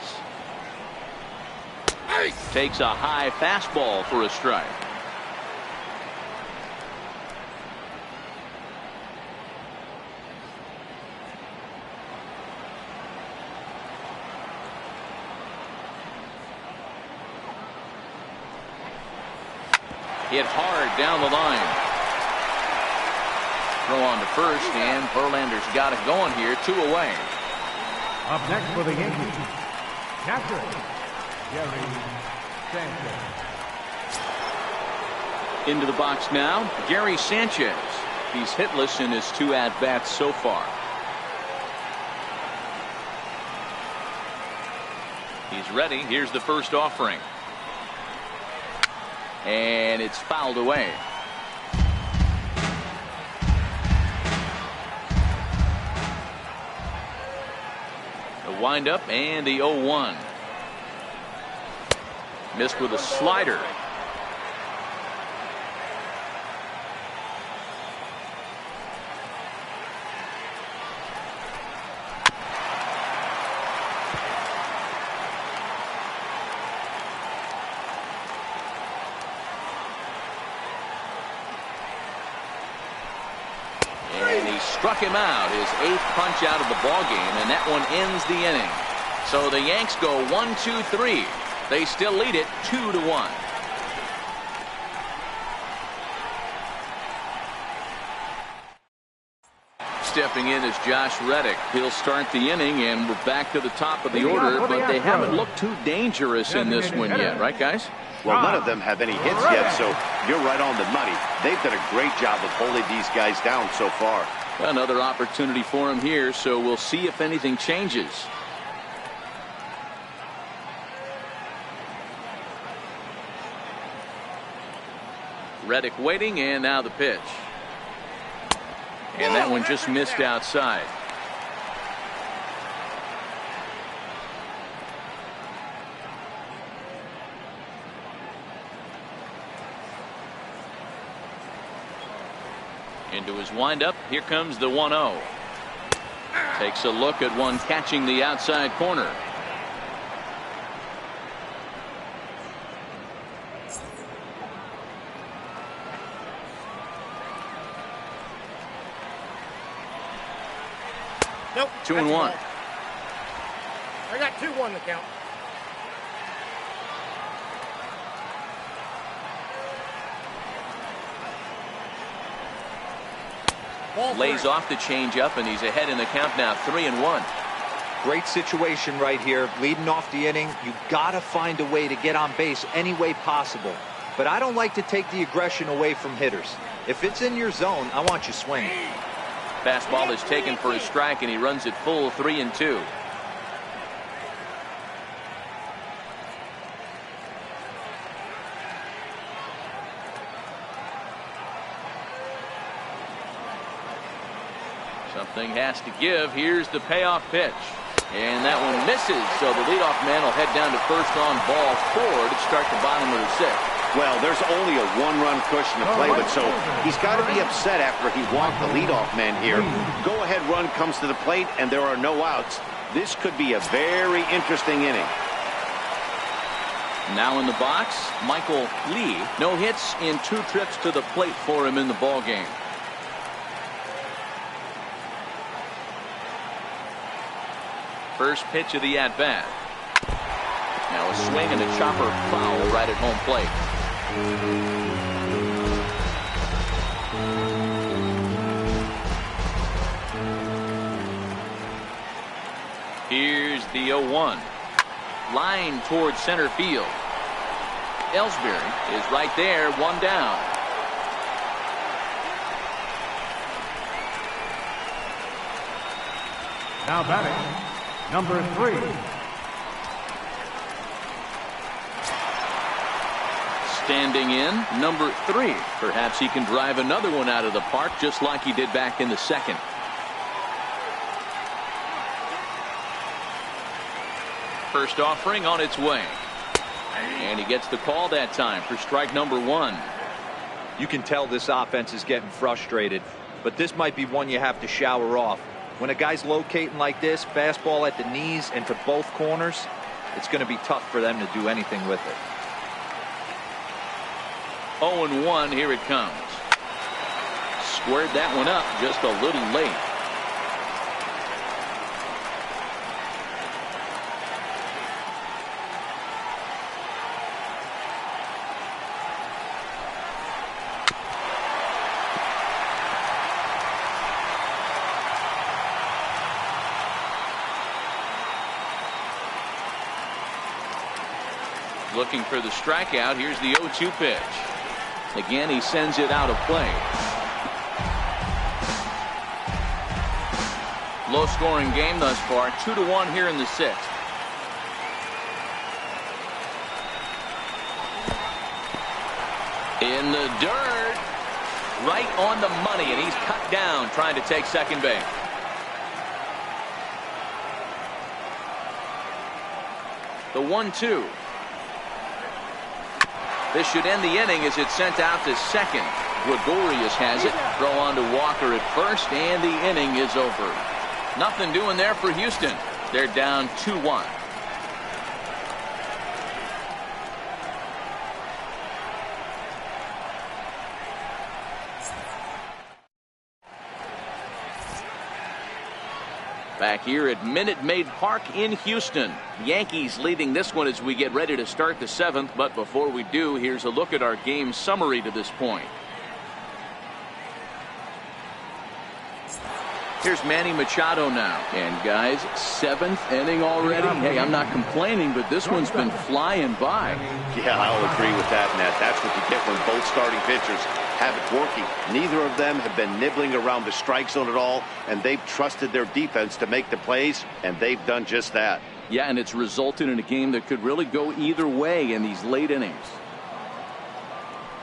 Takes a high fastball for a strike. Hit hard down the line. Throw on to first, and Verlander's got it going here. 2 away. Up next for the Yankees, catcher, Gary Sanchez. Into the box now, Gary Sanchez. He's hitless in his 2 at-bats so far. He's ready. Here's the first offering. And it's fouled away. windup and the 0-1. Missed with a slider. Struck him out, his 8th punch out of the ball game, and that one ends the inning. So the Yanks go 1-2-3. They still lead it 2-1. Stepping in is Josh Reddick. He'll start the inning, and we're back to the top of the order, but they haven't looked too dangerous in this one yet, right, guys? Well, none of them have any hits yet, so you're right on the money. They've done a great job of holding these guys down so far. Another opportunity for him here, so we'll see if anything changes. Reddick waiting, and now the pitch. And that one just missed outside. Into his windup. Here comes the 1-0. Takes a look at one catching the outside corner. Nope. 2-1. I got 2-1 to count. Lays off the changeup, and he's ahead in the count now, 3-1. Great situation right here, leading off the inning. You gotta find a way to get on base any way possible. But I don't like to take the aggression away from hitters. If it's in your zone, I want you swinging. Fastball is taken for a strike, and he runs it full 3-2. Something has to give. Here's the payoff pitch. And that one misses, so the leadoff man will head down to first on ball 4 to start the bottom of the 6th. Well, there's only a 1-run cushion to play with, so he's got to be upset after he walked the leadoff man here. Go-ahead run comes to the plate, and there are no outs. This could be a very interesting inning. Now in the box, Michael Lee. No hits in 2 trips to the plate for him in the ball game. First pitch of the at-bat. Now a swing and a chopper foul right at home plate. Here's the 0-1. Line towards center field. Ellsbury is right there, 1 down. Now batting, number 3. Standing in, number 3. Perhaps he can drive another one out of the park just like he did back in the 2nd. First offering on its way. And he gets the call that time for strike number 1. You can tell this offense is getting frustrated, but this might be one you have to shower off. When a guy's locating like this, fastball at the knees and to both corners, it's going to be tough for them to do anything with it. 0-1, here it comes. Squared that one up just a little late. Looking for the strikeout. Here's the 0-2 pitch. Again, he sends it out of play. Low scoring game thus far. 2-1 here in the 6th. In the dirt. Right on the money, and he's cut down trying to take second base. The 1-2. This should end the inning as it's sent out to second. Gregorius has it. Throw on to Walker at first, and the inning is over. Nothing doing there for Houston. They're down 2-1. Back here at Minute Maid Park in Houston. Yankees leading this one as we get ready to start the 7th. But before we do, here's a look at our game summary to this point. Here's Manny Machado now. And guys, 7th inning already. Hey, I'm not complaining, but this one's been flying by. Yeah, I'll agree with that, Matt. That's what you get when both starting pitchers have it working. Neither of them have been nibbling around the strike zone at all, and they've trusted their defense to make the plays, and they've done just that. Yeah, and it's resulted in a game that could really go either way in these late innings.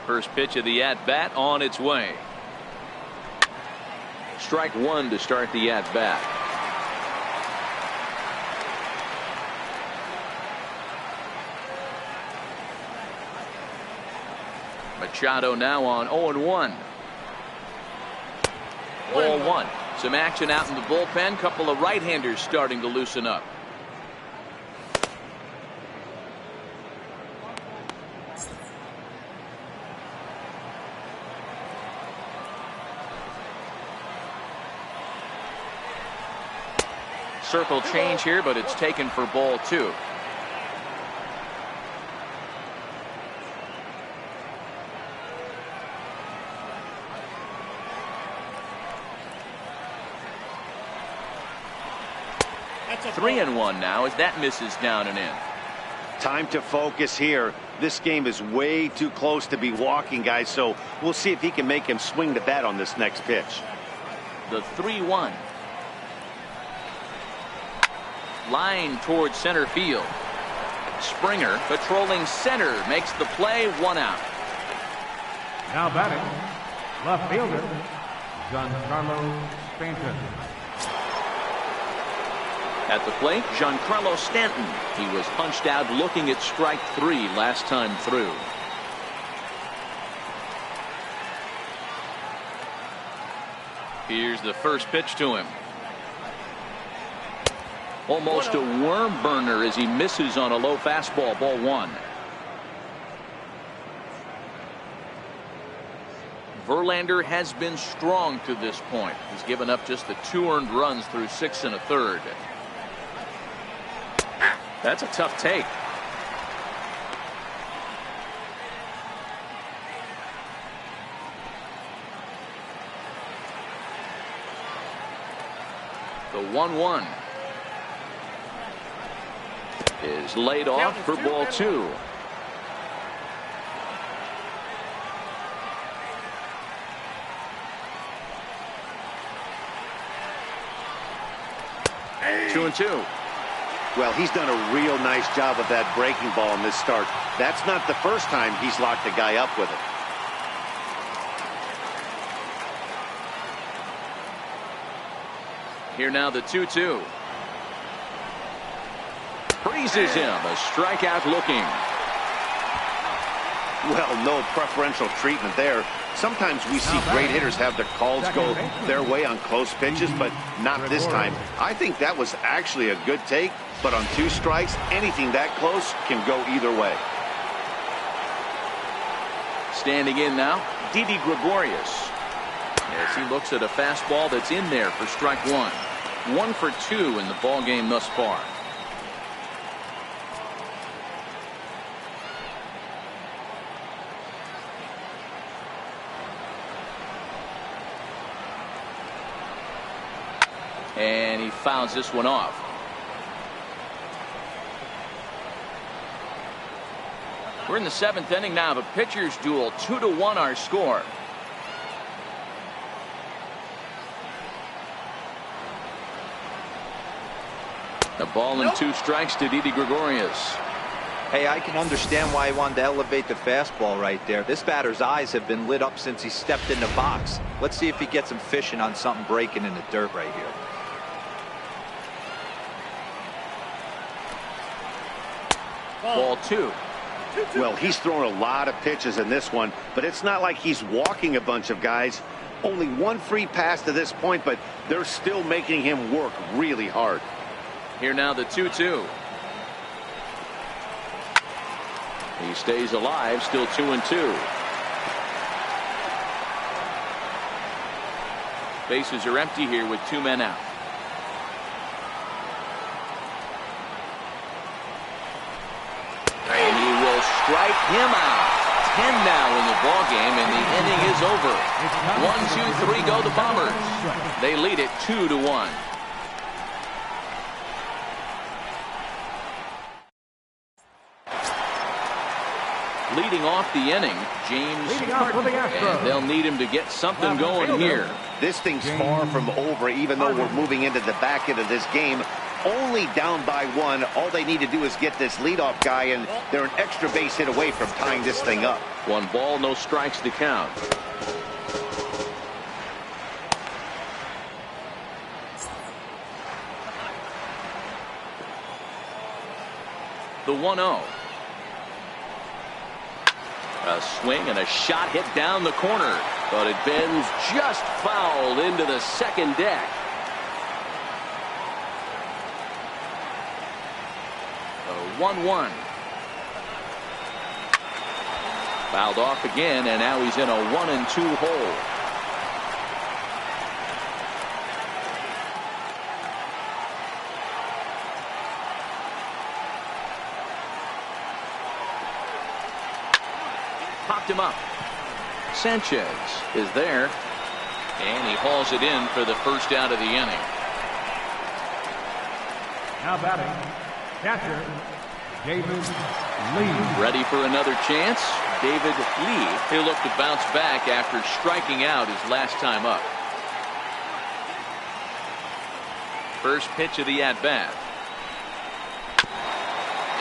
First pitch of the at-bat on its way. Strike one to start the at-bat. Machado now on 0-1. Ball one. Some action out in the bullpen. Couple of right-handers starting to loosen up. Circle change here, but it's taken for ball two. That's a 3-1 now as that misses down and in. Time to focus here. This game is way too close to be walking, guys, so we'll see if he can make him swing the bat on this next pitch. The 3-1. Line towards center field. Springer patrolling center makes the play, 1 out. Now batting, left fielder, Giancarlo Stanton. At the plate, Giancarlo Stanton. He was punched out looking at strike 3 last time through. Here's the first pitch to him. Almost a worm burner as he misses on a low fastball, ball one. Verlander has been strong to this point. He's given up just the 2 earned runs through 6 1/3. That's a tough take. The 1-1 is laid off for ball 2. Hey. 2-2. Well, he's done a real nice job of that breaking ball in this start. That's not the first time he's locked the guy up with it. Here now the 2-2. Freezes him. A strikeout looking. Well, no preferential treatment there. Sometimes we see great hitters have their calls go their way on close pitches, but not this time. I think that was actually a good take, but on 2 strikes, anything that close can go either way. Standing in now, Didi Gregorius. As he looks at a fastball that's in there for strike 1. 1 for 2 in the ball game thus far. And he fouls this one off. We're in the 7th inning now of a pitcher's duel. 2-1 our score. The ball and 2 strikes to Didi Gregorius. Hey, I can understand why he wanted to elevate the fastball right there. This batter's eyes have been lit up since he stepped in the box. Let's see if he gets him fishing on something breaking in the dirt right here. Ball 2. Well, he's thrown a lot of pitches in this one, but it's not like he's walking a bunch of guys. Only one free pass to this point, but they're still making him work really hard. Here now the 2-2. He stays alive, still 2-2. Bases are empty here with 2 men out. And he will strike him out. 10 now in the ball game, and the inning is over. 1, 2, 3 go the Bombers. They lead it 2-1. Leading off the inning, James Harden, and they'll need him to get something going here. This thing's far from over, even though we're moving into the back end of this game. Only down by 1. All they need to do is get this leadoff guy, and they're an extra base hit away from tying this thing up. 1 ball, no strikes to count. The 1-0. A swing and a shot hit down the corner, but it bends just foul into the second deck. The 1-1. Fouled off again, and now he's in a 1-2 hole. Popped him up. Sanchez is there, and he hauls it in for the first out of the inning. Now batting, catcher, David Lee. Ready for another chance. David Lee. He'll look to bounce back after striking out his last time up. First pitch of the at-bat.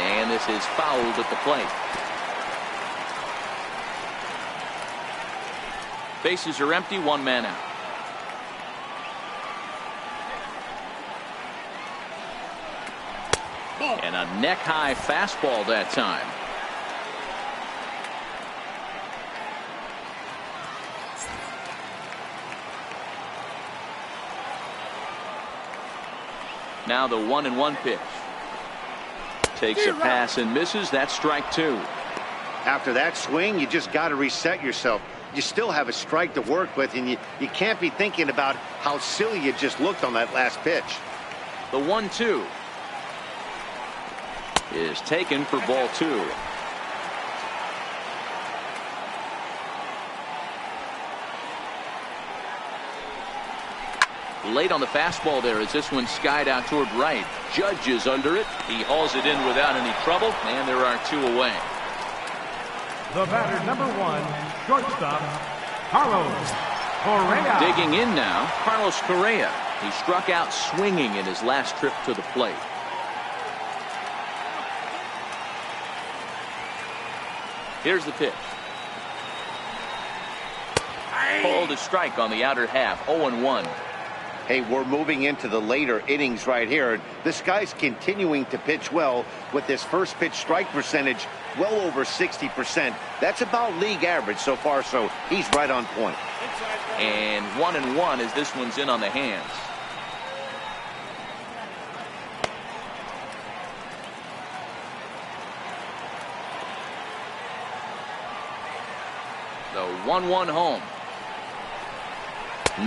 And this is fouled at the plate. Bases are empty, 1 man out. And a neck-high fastball that time. Now the 1-1 pitch. Takes a pass and misses. That's strike 2. After that swing, you just got to reset yourself. You still have a strike to work with, and you can't be thinking about how silly you just looked on that last pitch. The 1-2 is taken for ball 2. Late on the fastball there as this one skied out toward right. Judge is under it. He hauls it in without any trouble, and there are 2 away. The batter, number 1, shortstop, Carlos Correa. Digging in now, Carlos Correa. He struck out swinging in his last trip to the plate. Here's the pitch. Called a strike on the outer half, 0-1. Hey, we're moving into the later innings right here. This guy's continuing to pitch well with this first pitch strike percentage well over 60%. That's about league average so far, so he's right on point. And 1-1 as this one's in on the hands. The 1-1 home.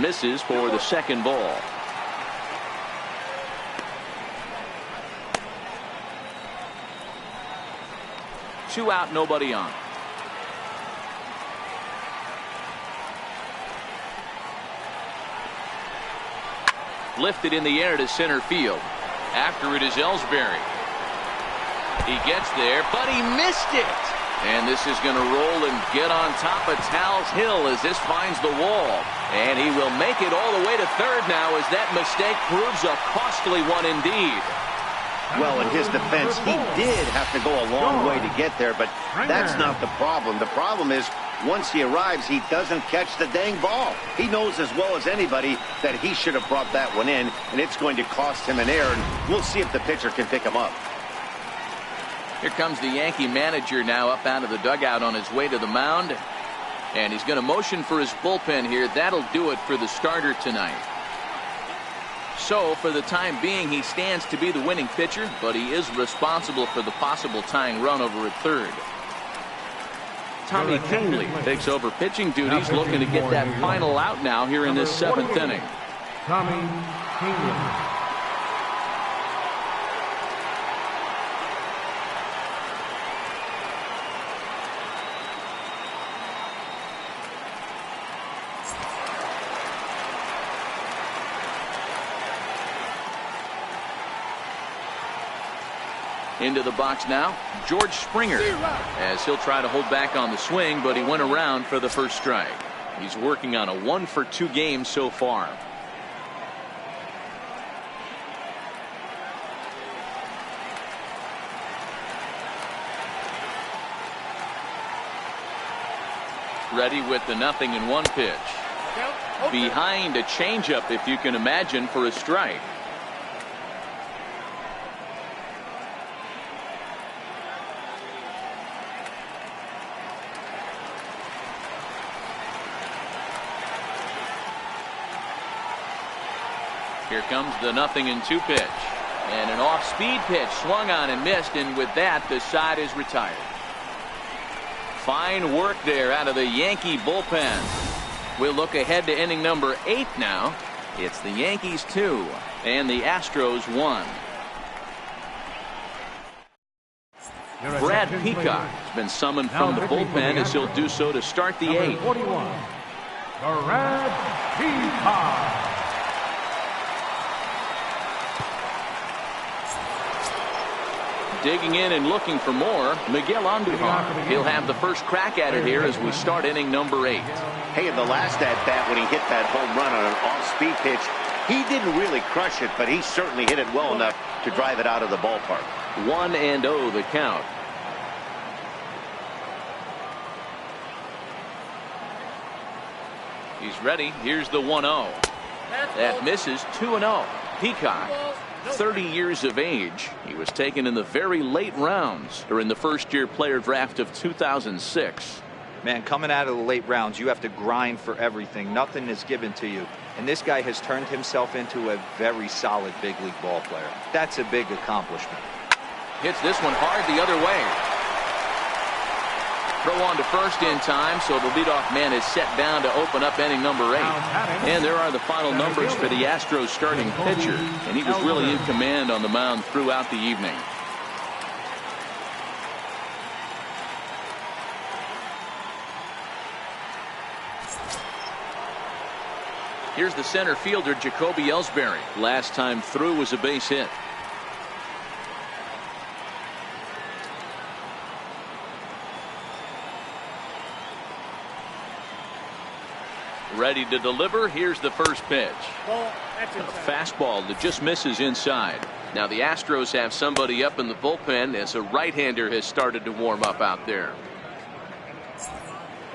Misses for the second ball. Two out, nobody on. Lifted in the air to center field. After it is Ellsbury. He gets there, but he missed it. And this is going to roll and get on top of Tal's Hill as this finds the wall. And he will make it all the way to third now as that mistake proves a costly one indeed. Well, in his defense, he did have to go a long way to get there, but that's not the problem. The problem is once he arrives, he doesn't catch the dang ball. He knows as well as anybody that he should have brought that one in, and it's going to cost him an error. And we'll see if the pitcher can pick him up. Here comes the Yankee manager now up out of the dugout on his way to the mound. And he's going to motion for his bullpen here. That'll do it for the starter tonight. So for the time being, he stands to be the winning pitcher, but he is responsible for the possible tying run over at third. Tommy Kingley takes over pitching duties, looking to get that final out now here in this 7th inning. Tommy Kingley. Into the box now, George Springer, as he'll try to hold back on the swing, but he went around for the first strike. He's working on a 1-for-2 game so far. Ready with the 0-1 pitch. Behind a changeup, if you can imagine, for a strike. Here comes the 0-2 pitch. And an off-speed pitch swung on and missed, and with that, the side is retired. Fine work there out of the Yankee bullpen. We'll look ahead to inning number 8 now. It's the Yankees 2 and the Astros 1. Brad Peacock has been summoned from the bullpen as he'll do so to start the 8th. 41, Brad Peacock. Digging in and looking for more, Miguel Andujar. He'll have the first crack at it here as we start inning number 8. Hey, in the last at-bat when he hit that home run on an off-speed pitch, he didn't really crush it, but he certainly hit it well enough to drive it out of the ballpark. 1-0 the count. He's ready. Here's the 1-0. That misses. 2-0. Peacock, 30 years of age. He was taken in the very late rounds during the first-year player draft of 2006. Man, coming out of the late rounds, you have to grind for everything. Nothing is given to you. And this guy has turned himself into a very solid big league ball player. That's a big accomplishment. Hits this one hard the other way. Throw on to first in time, so the leadoff man is set down to open up inning number 8. And there are the final numbers for the Astros starting pitcher, and he was really in command on the mound throughout the evening. Here's the center fielder, Jacoby Ellsbury. Last time through was a base hit. Ready to deliver. Here's the first pitch. A fastball that just misses inside. Now the Astros have somebody up in the bullpen as a right-hander has started to warm up out there.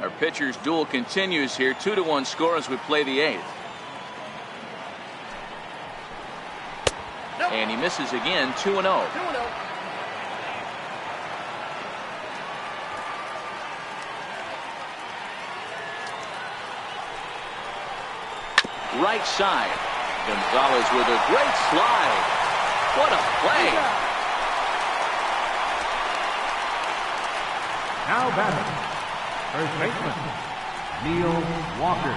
Our pitcher's duel continues here. 2-1 score as we play the 8th. And he misses again. 2-0. Right side. Gonzalez with a great slide. What a play. Now batting, first baseman, Neil Walker.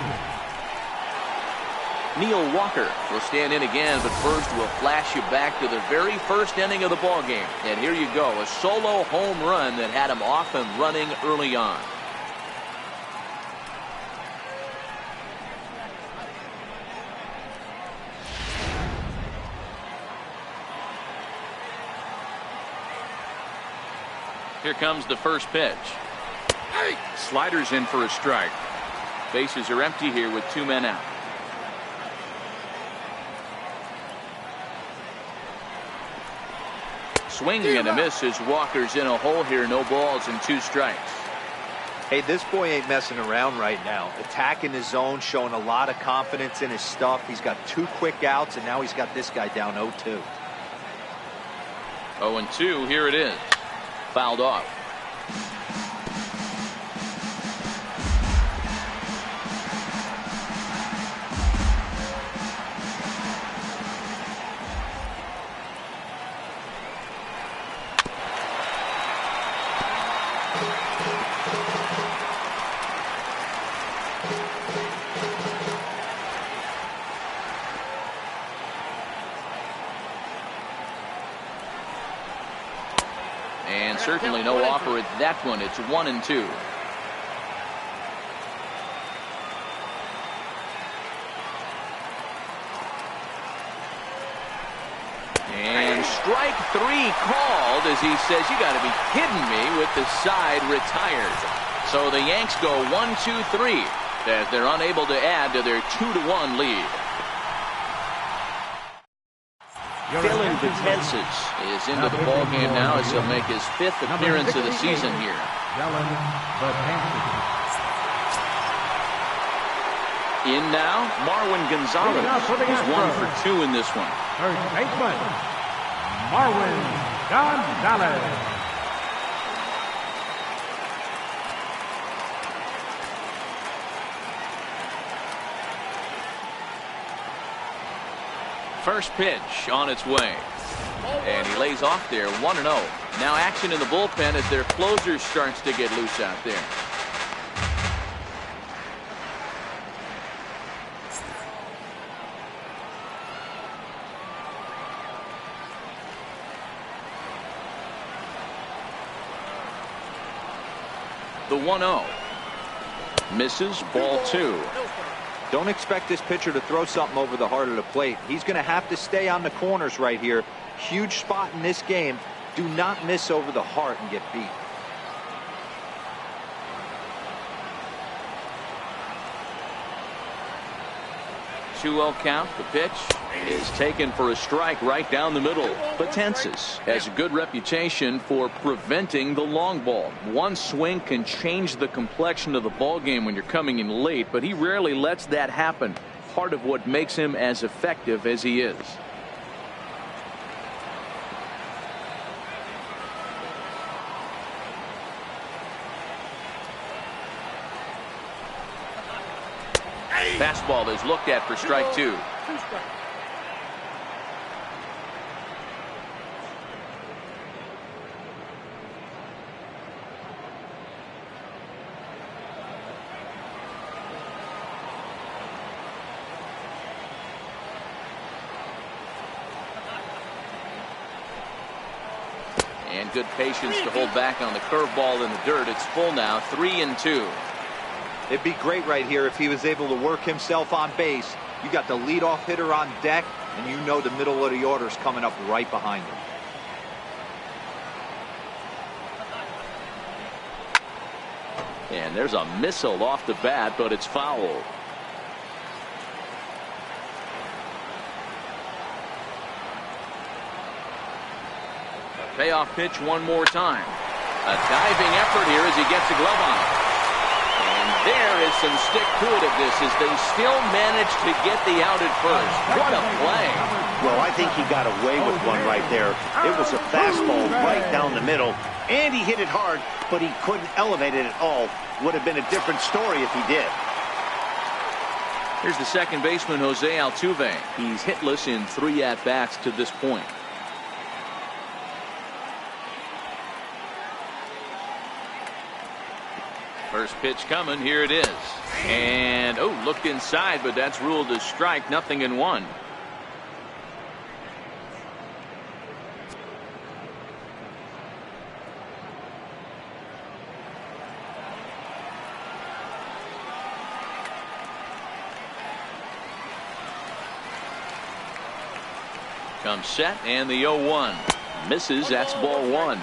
Neil Walker will stand in again, but first we'll flash you back to the very first inning of the ball game. And here you go, a solo home run that had him off and running early on. Here comes the first pitch. Sliders in for a strike. Bases are empty here with 2 men out. Swinging and a miss as Walker's in a hole here. No balls and 2 strikes. Hey, this boy ain't messing around right now. Attacking his zone, showing a lot of confidence in his stuff. He's got 2 quick outs, and now he's got this guy down 0-2. 0-2, here it is. fouled off. And certainly no offer at that one. It's 1-2. And strike 3 called as he says, you got to be kidding me, with the side retired. So the Yanks go 1-2-3 as they're unable to add to their 2-1 lead. Dylan Betances is into the ball game now as he'll make his 5th appearance of the season here. In now, Marwin Gonzalez is 1 for 2 in this one. First baseman, Marwin Gonzalez. First pitch on its way. And he lays off there, 1-0. Now action in the bullpen as their closer starts to get loose out there. The 1-0. Misses, ball 2. Don't expect this pitcher to throw something over the heart of the plate. He's going to have to stay on the corners right here. Huge spot in this game. Do not miss over the heart and get beat. 2-0 count. The pitch is taken for a strike right down the middle. Betances has a good reputation for preventing the long ball. One swing can change the complexion of the ball game when you're coming in late, but he rarely lets that happen. Part of what makes him as effective as he is. Fastball is looked at for strike 2. And good patience to hold back on the curveball in the dirt. It's full now, 3-2. It'd be great right here if he was able to work himself on base. You got the leadoff hitter on deck, and you know the middle of the order is coming up right behind him. And there's a missile off the bat, but it's foul. A payoff pitch one more time. A diving effort here as he gets a glove on. There is some stick-to-itiveness as they still manage to get the out at first. What a play. Well, I think he got away with one right there. It was a fastball right down the middle, and he hit it hard, but he couldn't elevate it at all. Would have been a different story if he did. Here's the second baseman, Jose Altuve. He's hitless in 3 at-bats to this point. First pitch coming. Here it is. And, oh, looked inside, but that's ruled a strike. 0-1. Comes set, and the 0-1. Misses. That's ball 1.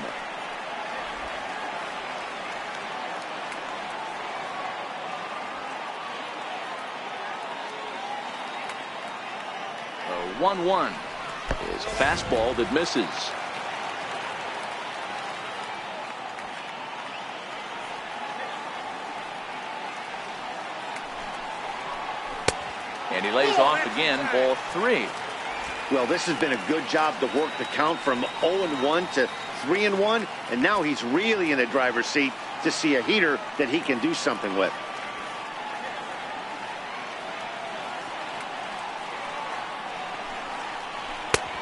The 1-1 is a fastball that misses. And he lays off again, ball 3. Well, this has been a good job to work the count from 0-1 to 3-1, and now he's really in the driver's seat to see a heater that he can do something with.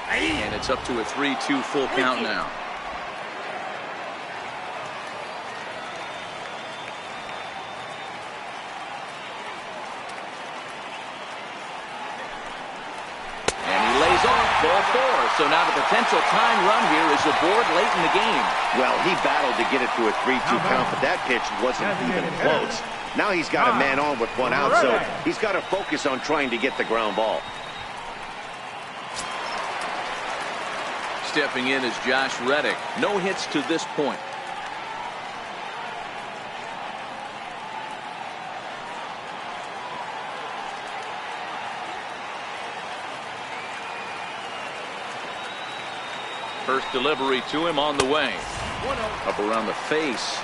And it's up to a 3-2 full count now. Ball 4, so now the potential time run here is aboard late in the game. Well, he battled to get it to a 3-2 count, but that pitch wasn't even close. Now he's got a man on with 1 out, so he's got to focus on trying to get the ground ball. Stepping in is Josh Reddick. No hits to this point. First delivery to him on the way. Up around the face.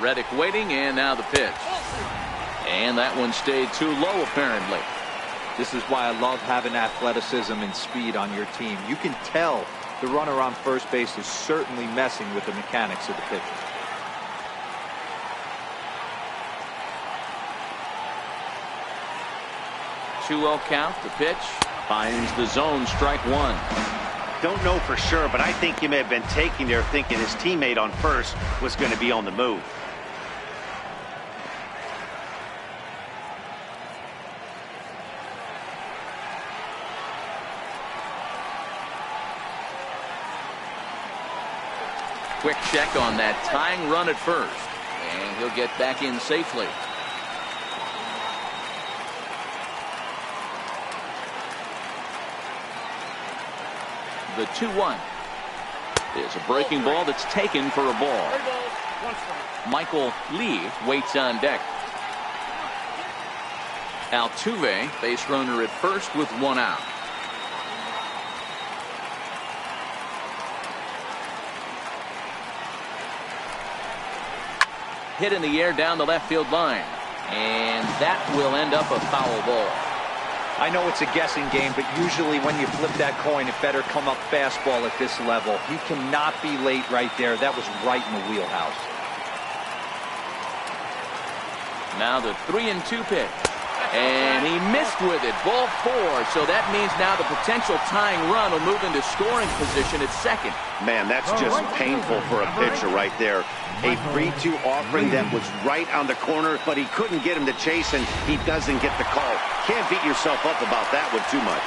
Reddick waiting, and now the pitch. And that one stayed too low, apparently. This is why I love having athleticism and speed on your team. You can tell the runner on first base is certainly messing with the mechanics of the pitcher. 2-0 count. The pitch finds the zone. Strike 1. Don't know for sure, but I think he may have been taking there thinking his teammate on first was going to be on the move. Quick check on that tying run at first, and he'll get back in safely. The 2-1 is a breaking ball that's taken for a ball. Michael Lee waits on deck. Altuve, base runner at first with 1 out. Hit in the air down the left field line, and that will end up a foul ball. I know it's a guessing game, but usually when you flip that coin, it better come up fastball at this level. He cannot be late right there. That was right in the wheelhouse. Now the 3-2 pitch. And he missed with it. Ball 4. So that means now the potential tying run will move into scoring position at second. Man, that's just painful for a pitcher right there. A 3-2 offering that was right on the corner, but he couldn't get him to chase, and he doesn't get the call. Can't beat yourself up about that one too much.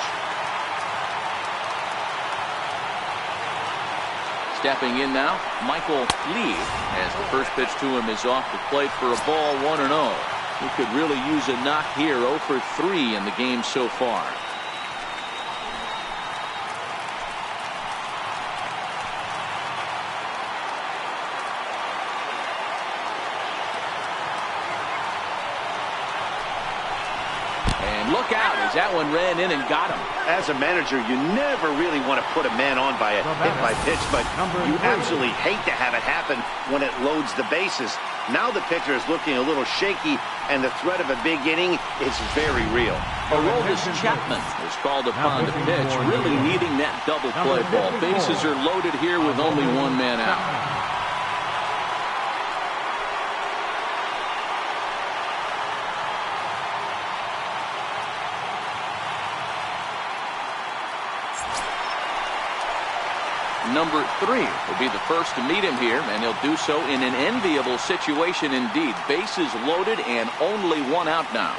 Stepping in now, Michael Lee, as the first pitch to him is off the plate for a ball, 1-0. He could really use a knock here. 0 for 3 in the game so far. And look out as that one ran in and got him. As a manager, you never really want to put a man on by a hit by pitch, but you absolutely hate to have it happen when it loads the bases. Now the pitcher is looking a little shaky, and the threat of a big inning is very real. Aroldis Chapman is called upon to pitch, really needing that double play ball. Bases are loaded here with only 1 man out. Number 3 will be the first to meet him here, and he'll do so in an enviable situation indeed. Bases loaded and only 1 out now.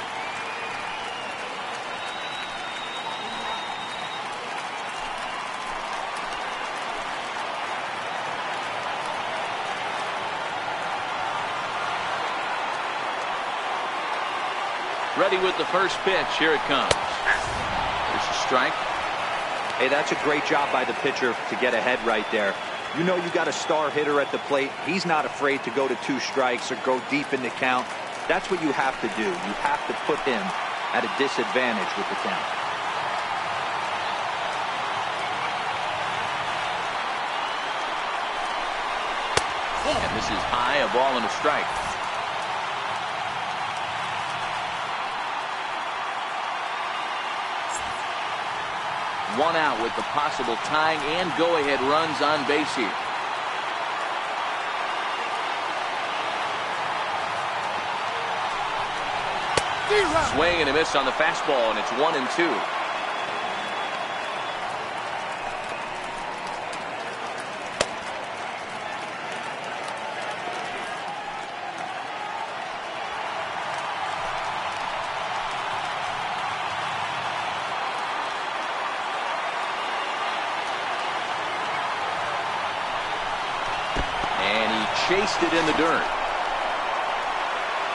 Ready with the first pitch. Here it comes. There's a strike. Hey, that's a great job by the pitcher to get ahead right there. You know you got a star hitter at the plate. He's not afraid to go to 2 strikes or go deep in the count. That's what you have to do. You have to put him at a disadvantage with the count. And this is high, a ball and a strike. One out with the possible tying and go-ahead runs on base here. Swing and a miss on the fastball, and it's 1-2. And he chased it in the dirt.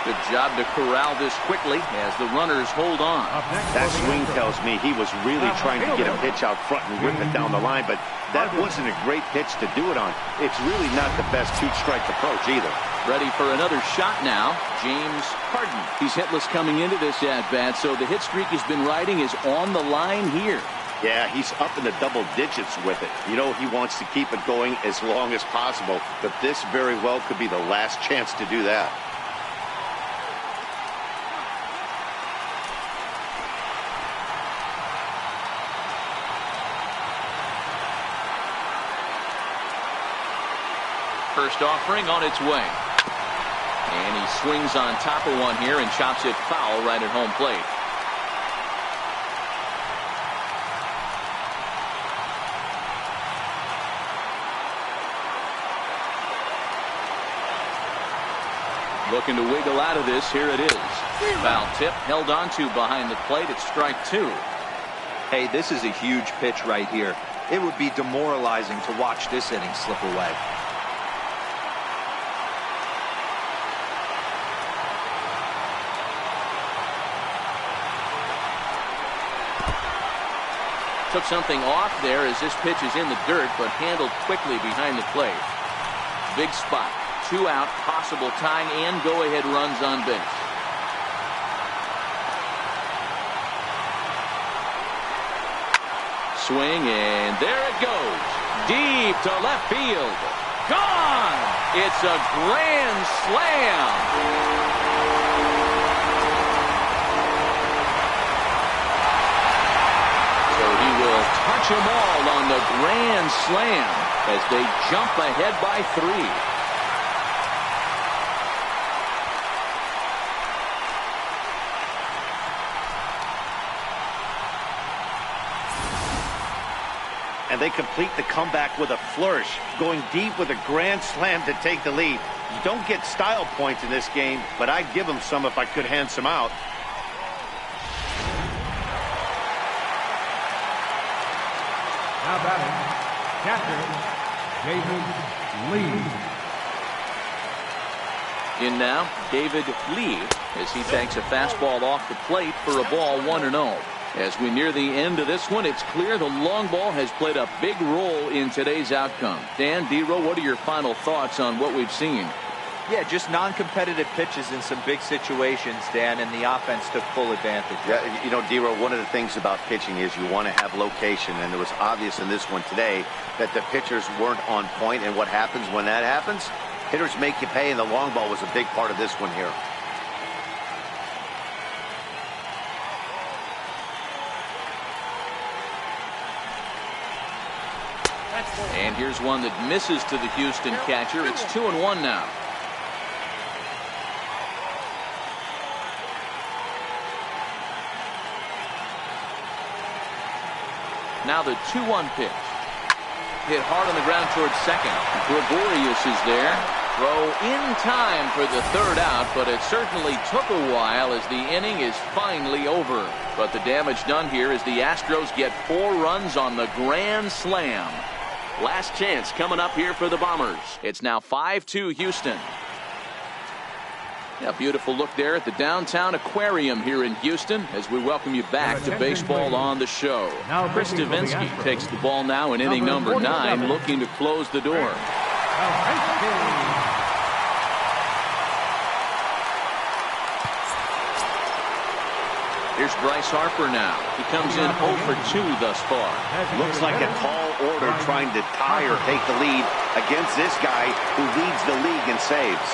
Good job to corral this quickly as the runners hold on. That swing tells me he was really trying to get a pitch out front and rip it down the line, but that wasn't a great pitch to do it on. It's really not the best two-strike approach either. Ready for another shot now, James Harden. He's hitless coming into this at-bat, so the hit streak he's been riding is on the line here. Yeah, he's up in the double digits with it. You know, he wants to keep it going as long as possible, but this very well could be the last chance to do that. First offering on its way. And he swings on top of one here and chops it foul right at home plate. Looking to wiggle out of this. Here it is. Foul tip held onto behind the plate. It's strike two. Hey, this is a huge pitch right here. It would be demoralizing to watch this inning slip away. Took something off there as this pitch is in the dirt, but handled quickly behind the plate. Big spot. 2 out, possible tying and go-ahead runs on base. Swing, and there it goes. Deep to left field. Gone! It's a grand slam. Touch them all on the grand slam as they jump ahead by 3. And they complete the comeback with a flourish, going deep with a grand slam to take the lead. You don't get style points in this game, but I'd give them some if I could hand some out. Now batting, catcher, David Lee. In now, David Lee, as he takes a fastball off the plate for a ball 1-0. As we near the end of this one, it's clear the long ball has played a big role in today's outcome. Dan, D-Row, what are your final thoughts on what we've seen? Yeah, just non-competitive pitches in some big situations, Dan, and the offense took full advantage. Yeah, you know, D-Row, one of the things about pitching is you want to have location, and it was obvious in this one today that the pitchers weren't on point, and what happens when that happens? Hitters make you pay, and the long ball was a big part of this one here. And here's one that misses to the Houston catcher. It's 2-1 now. Now the 2-1 pitch. Hit hard on the ground towards second. Gregorius is there. Throw in time for the 3rd out, but it certainly took a while as the inning is finally over. But the damage done here is the Astros get 4 runs on the grand slam. Last chance coming up here for the Bombers. It's now 5-2 Houston. A beautiful look there at the downtown aquarium here in Houston as we welcome you back to Baseball on the Show. Chris Stavinsky takes the ball now in inning number 9, looking to close the door. Here's Bryce Harper now. He comes in 0 for 2 thus far. Looks like a tall order trying to tie or take the lead against this guy who leads the league in saves.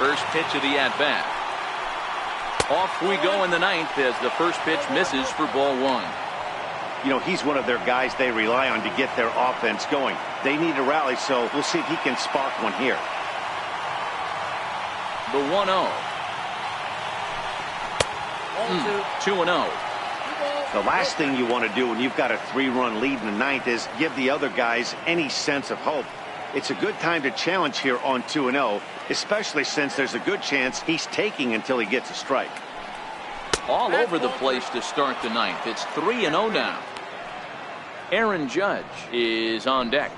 First pitch of the at-bat. Off we go in the ninth as the first pitch misses for ball 1. You know, he's one of their guys they rely on to get their offense going. They need a rally, so we'll see if he can spark one here. The 1-0. 2-0. The last thing you want to do when you've got a 3-run lead in the ninth is give the other guys any sense of hope. It's a good time to challenge here on 2-0, especially since there's a good chance he's taking until he gets a strike. All over the place to start the ninth. It's 3-0 now. Aaron Judge is on deck.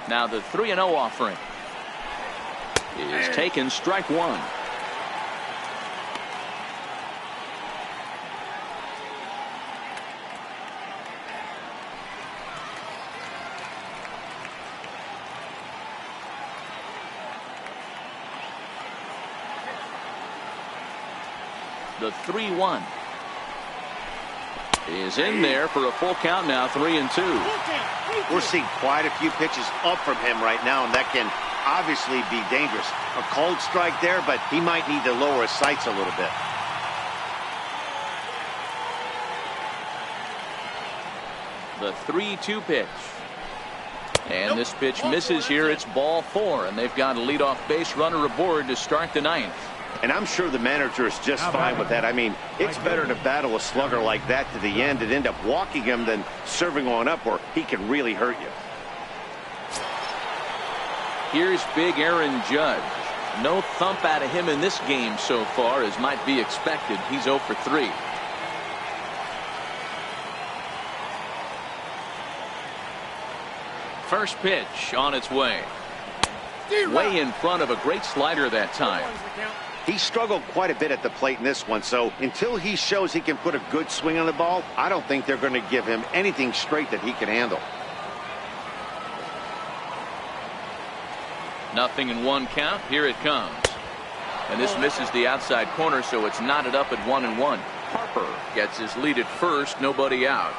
Now the 3-0 offering is taken, strike 1. The 3-1 is in there for a full count now, 3-2. We're seeing quite a few pitches up from him right now, and that can obviously be dangerous. A cold strike there, but he might need to lower his sights a little bit. The 3-2 pitch. And this pitch misses here. It's ball 4, and they've got a leadoff base runner aboard to start the ninth. And I'm sure the manager is just fine with that. I mean, it's better to battle a slugger like that to the end and end up walking him than serving on up where he can really hurt you. Here's big Aaron Judge. No thump out of him in this game so far, as might be expected. He's 0 for 3. First pitch on its way. Way in front of a great slider that time. He struggled quite a bit at the plate in this one, so until he shows he can put a good swing on the ball, I don't think they're going to give him anything straight that he can handle. 0-1 count. Here it comes. And this misses the outside corner, so it's knotted up at 1-1. Harper gets his lead at first, nobody out.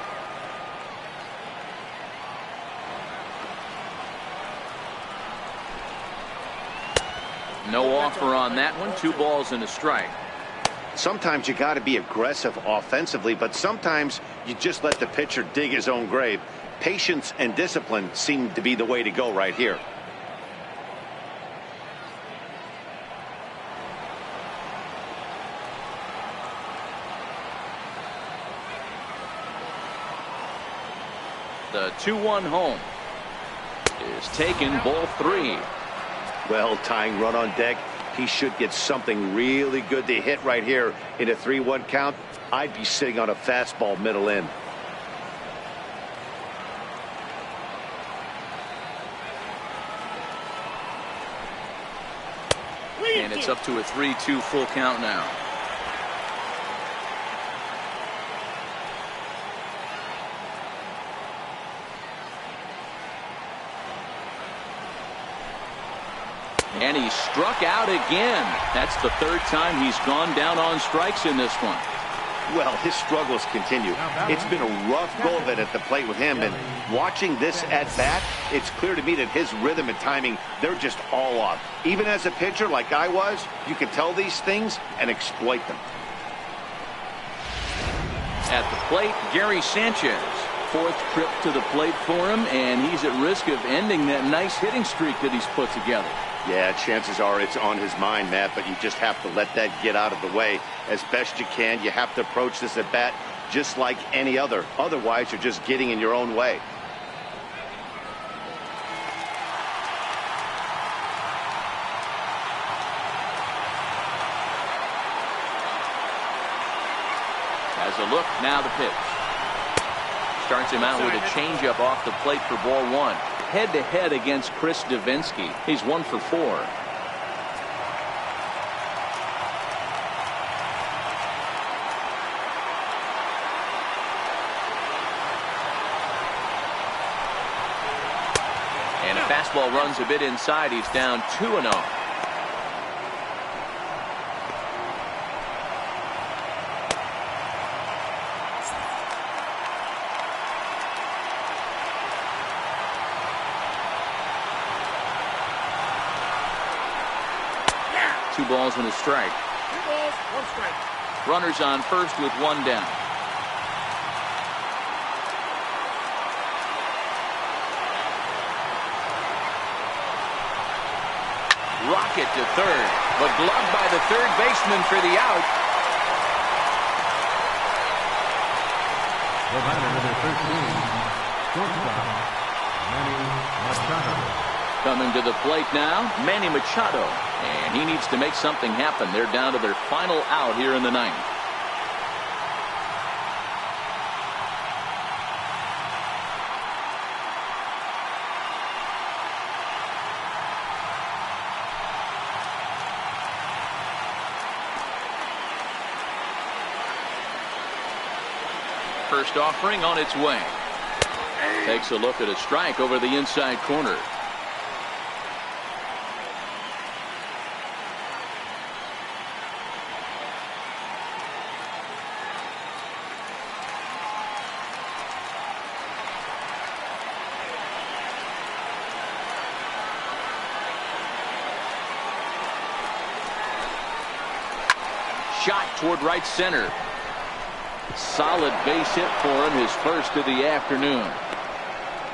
No offer on that one. 2 balls and a strike. Sometimes you got to be aggressive offensively, but sometimes you just let the pitcher dig his own grave. Patience and discipline seem to be the way to go right here. The 2-1 home is taken, ball 3. Well, tying run on deck. He should get something really good to hit right here in a 3-1 count. I'd be sitting on a fastball middle in. And it's up to a 3-2 full count now. And he struck out again. That's the 3rd time he's gone down on strikes in this one. Well, his struggles continue. It's been a rough go of it at the plate with him, and watching this at bat, it's clear to me that his rhythm and timing, they're just all off. Even as a pitcher like I was, you can tell these things and exploit them. At the plate, Gary Sanchez. 4th trip to the plate for him, and he's at risk of ending that nice hitting streak that he's put together. Yeah, chances are it's on his mind, Matt, but you just have to let that get out of the way as best you can. You have to approach this at bat just like any other. Otherwise, you're just getting in your own way. Has a look, now the pitch. Starts him out with a changeup off the plate for ball 1. Head-to-head against Chris Davinsky. He's 1 for 4. And a fastball runs a bit inside. He's down 2-0. 2 balls and a strike. 2 balls, 1 strike. Runners on first with 1 down. Rocket to third, but gloved by the third baseman for the out. The batter, number 13, shortstop, Manny Machado. Coming to the plate now, Manny Machado. And he needs to make something happen. They're down to their final out here in the 9th. First offering on its way. Takes a look at a strike over the inside corner. Shot toward right center. Solid base hit for him, his first of the afternoon.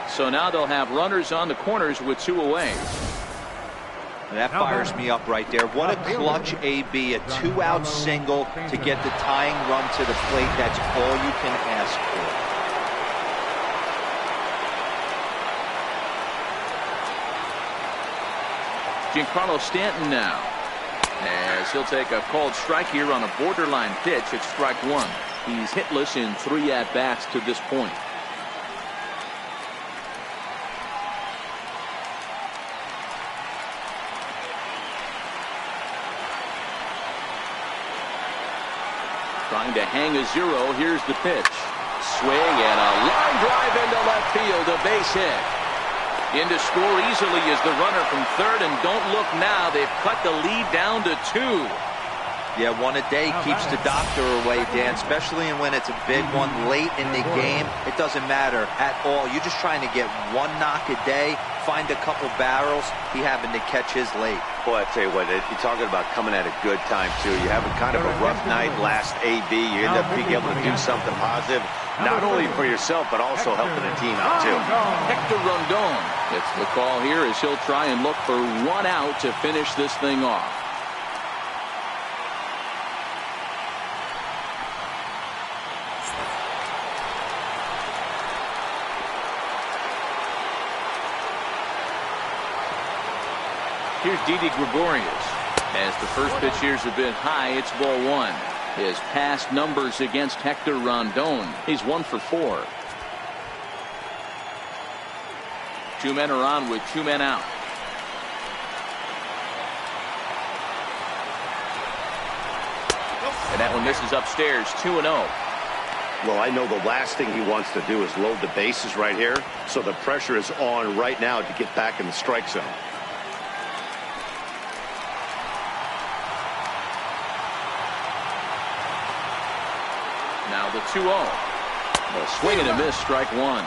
So now they'll have runners on the corners with 2 away. That fires me up right there. What a clutch AB, a 2-out single to get the tying run to the plate. That's all you can ask for. Giancarlo Stanton now, as he'll take a called strike here on a borderline pitch at strike 1. He's hitless in 3 at-bats to this point. Trying to hang a 0. Here's the pitch. Swing and a line drive into left field. A base hit. In to score easily is the runner from third, and don't look now. They've cut the lead down to 2. Yeah, 1 a day keeps the doctor away, Dan, especially when it's a big one late in the game. It doesn't matter at all. You're just trying to get 1 knock a day, find a couple barrels. He happened to catch his late. Boy, I tell you what, you're talking about coming at a good time, too. You have a kind of a rough night last AB. You end up being able to do something positive, not only for yourself, but also helping the team out, too. Hector Rondon gets the call here as he'll try and look for 1 out to finish this thing off. Here's Didi Gregorius. As the first pitch here's a bit high, it's ball 1. His past numbers against Hector Rondon. He's 1 for 4. 2 men are on with 2 men out. And that one misses upstairs, 2-0. Well, I know the last thing he wants to do is load the bases right here. So the pressure is on right now to get back in the strike zone. Now the 2-0. A swing and a miss, strike 1.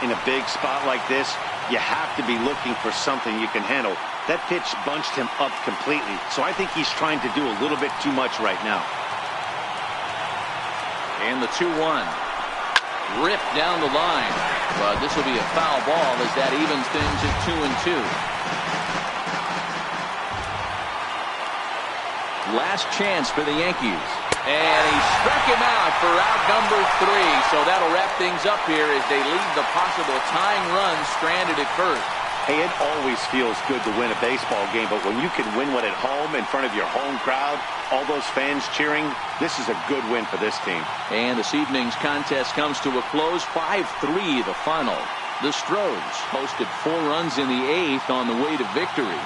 In a big spot like this, you have to be looking for something you can handle. That pitch bunched him up completely, so I think he's trying to do a little bit too much right now. And the 2-1. Ripped down the line. But this will be a foul ball as that evens things at 2-2. Last chance for the Yankees. And he struck him out for out number 3. So that'll wrap things up here as they leave the possible tying run stranded at first. Hey, it always feels good to win a baseball game, but when you can win one at home in front of your home crowd, all those fans cheering, this is a good win for this team. And this evening's contest comes to a close, 5-3 the final. The Astros posted 4 runs in the 8th on the way to victory.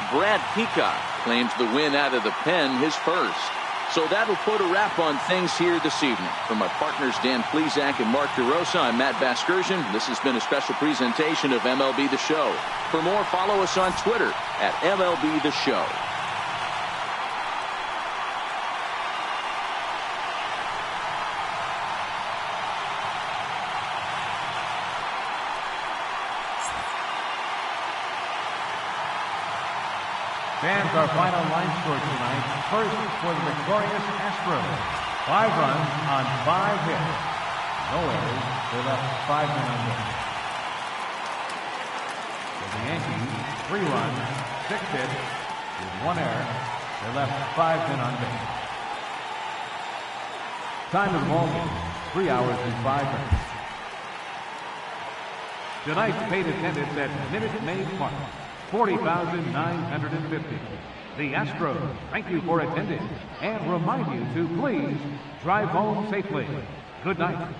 Brad Peacock claims the win out of the pen, his first. So that'll put a wrap on things here this evening. For my partners Dan Plesac and Mark DeRosa, I'm Matt Vasgersian. This has been a special presentation of MLB The Show. For more, follow us on Twitter at MLB The Show. Fans, our final line score tonight. First for the victorious Astros. 5 runs on 5 hits. No errors. They left 5 men on base. For the Yankees, 3 runs, 6 hits, with 1 error. They left 5 men on base. Time of the ball game, 3 hours and 5 minutes. Tonight's paid attendance at Minute Maid Park, 40,950. The Astros thank you for attending and remind you to please drive home safely. Good night.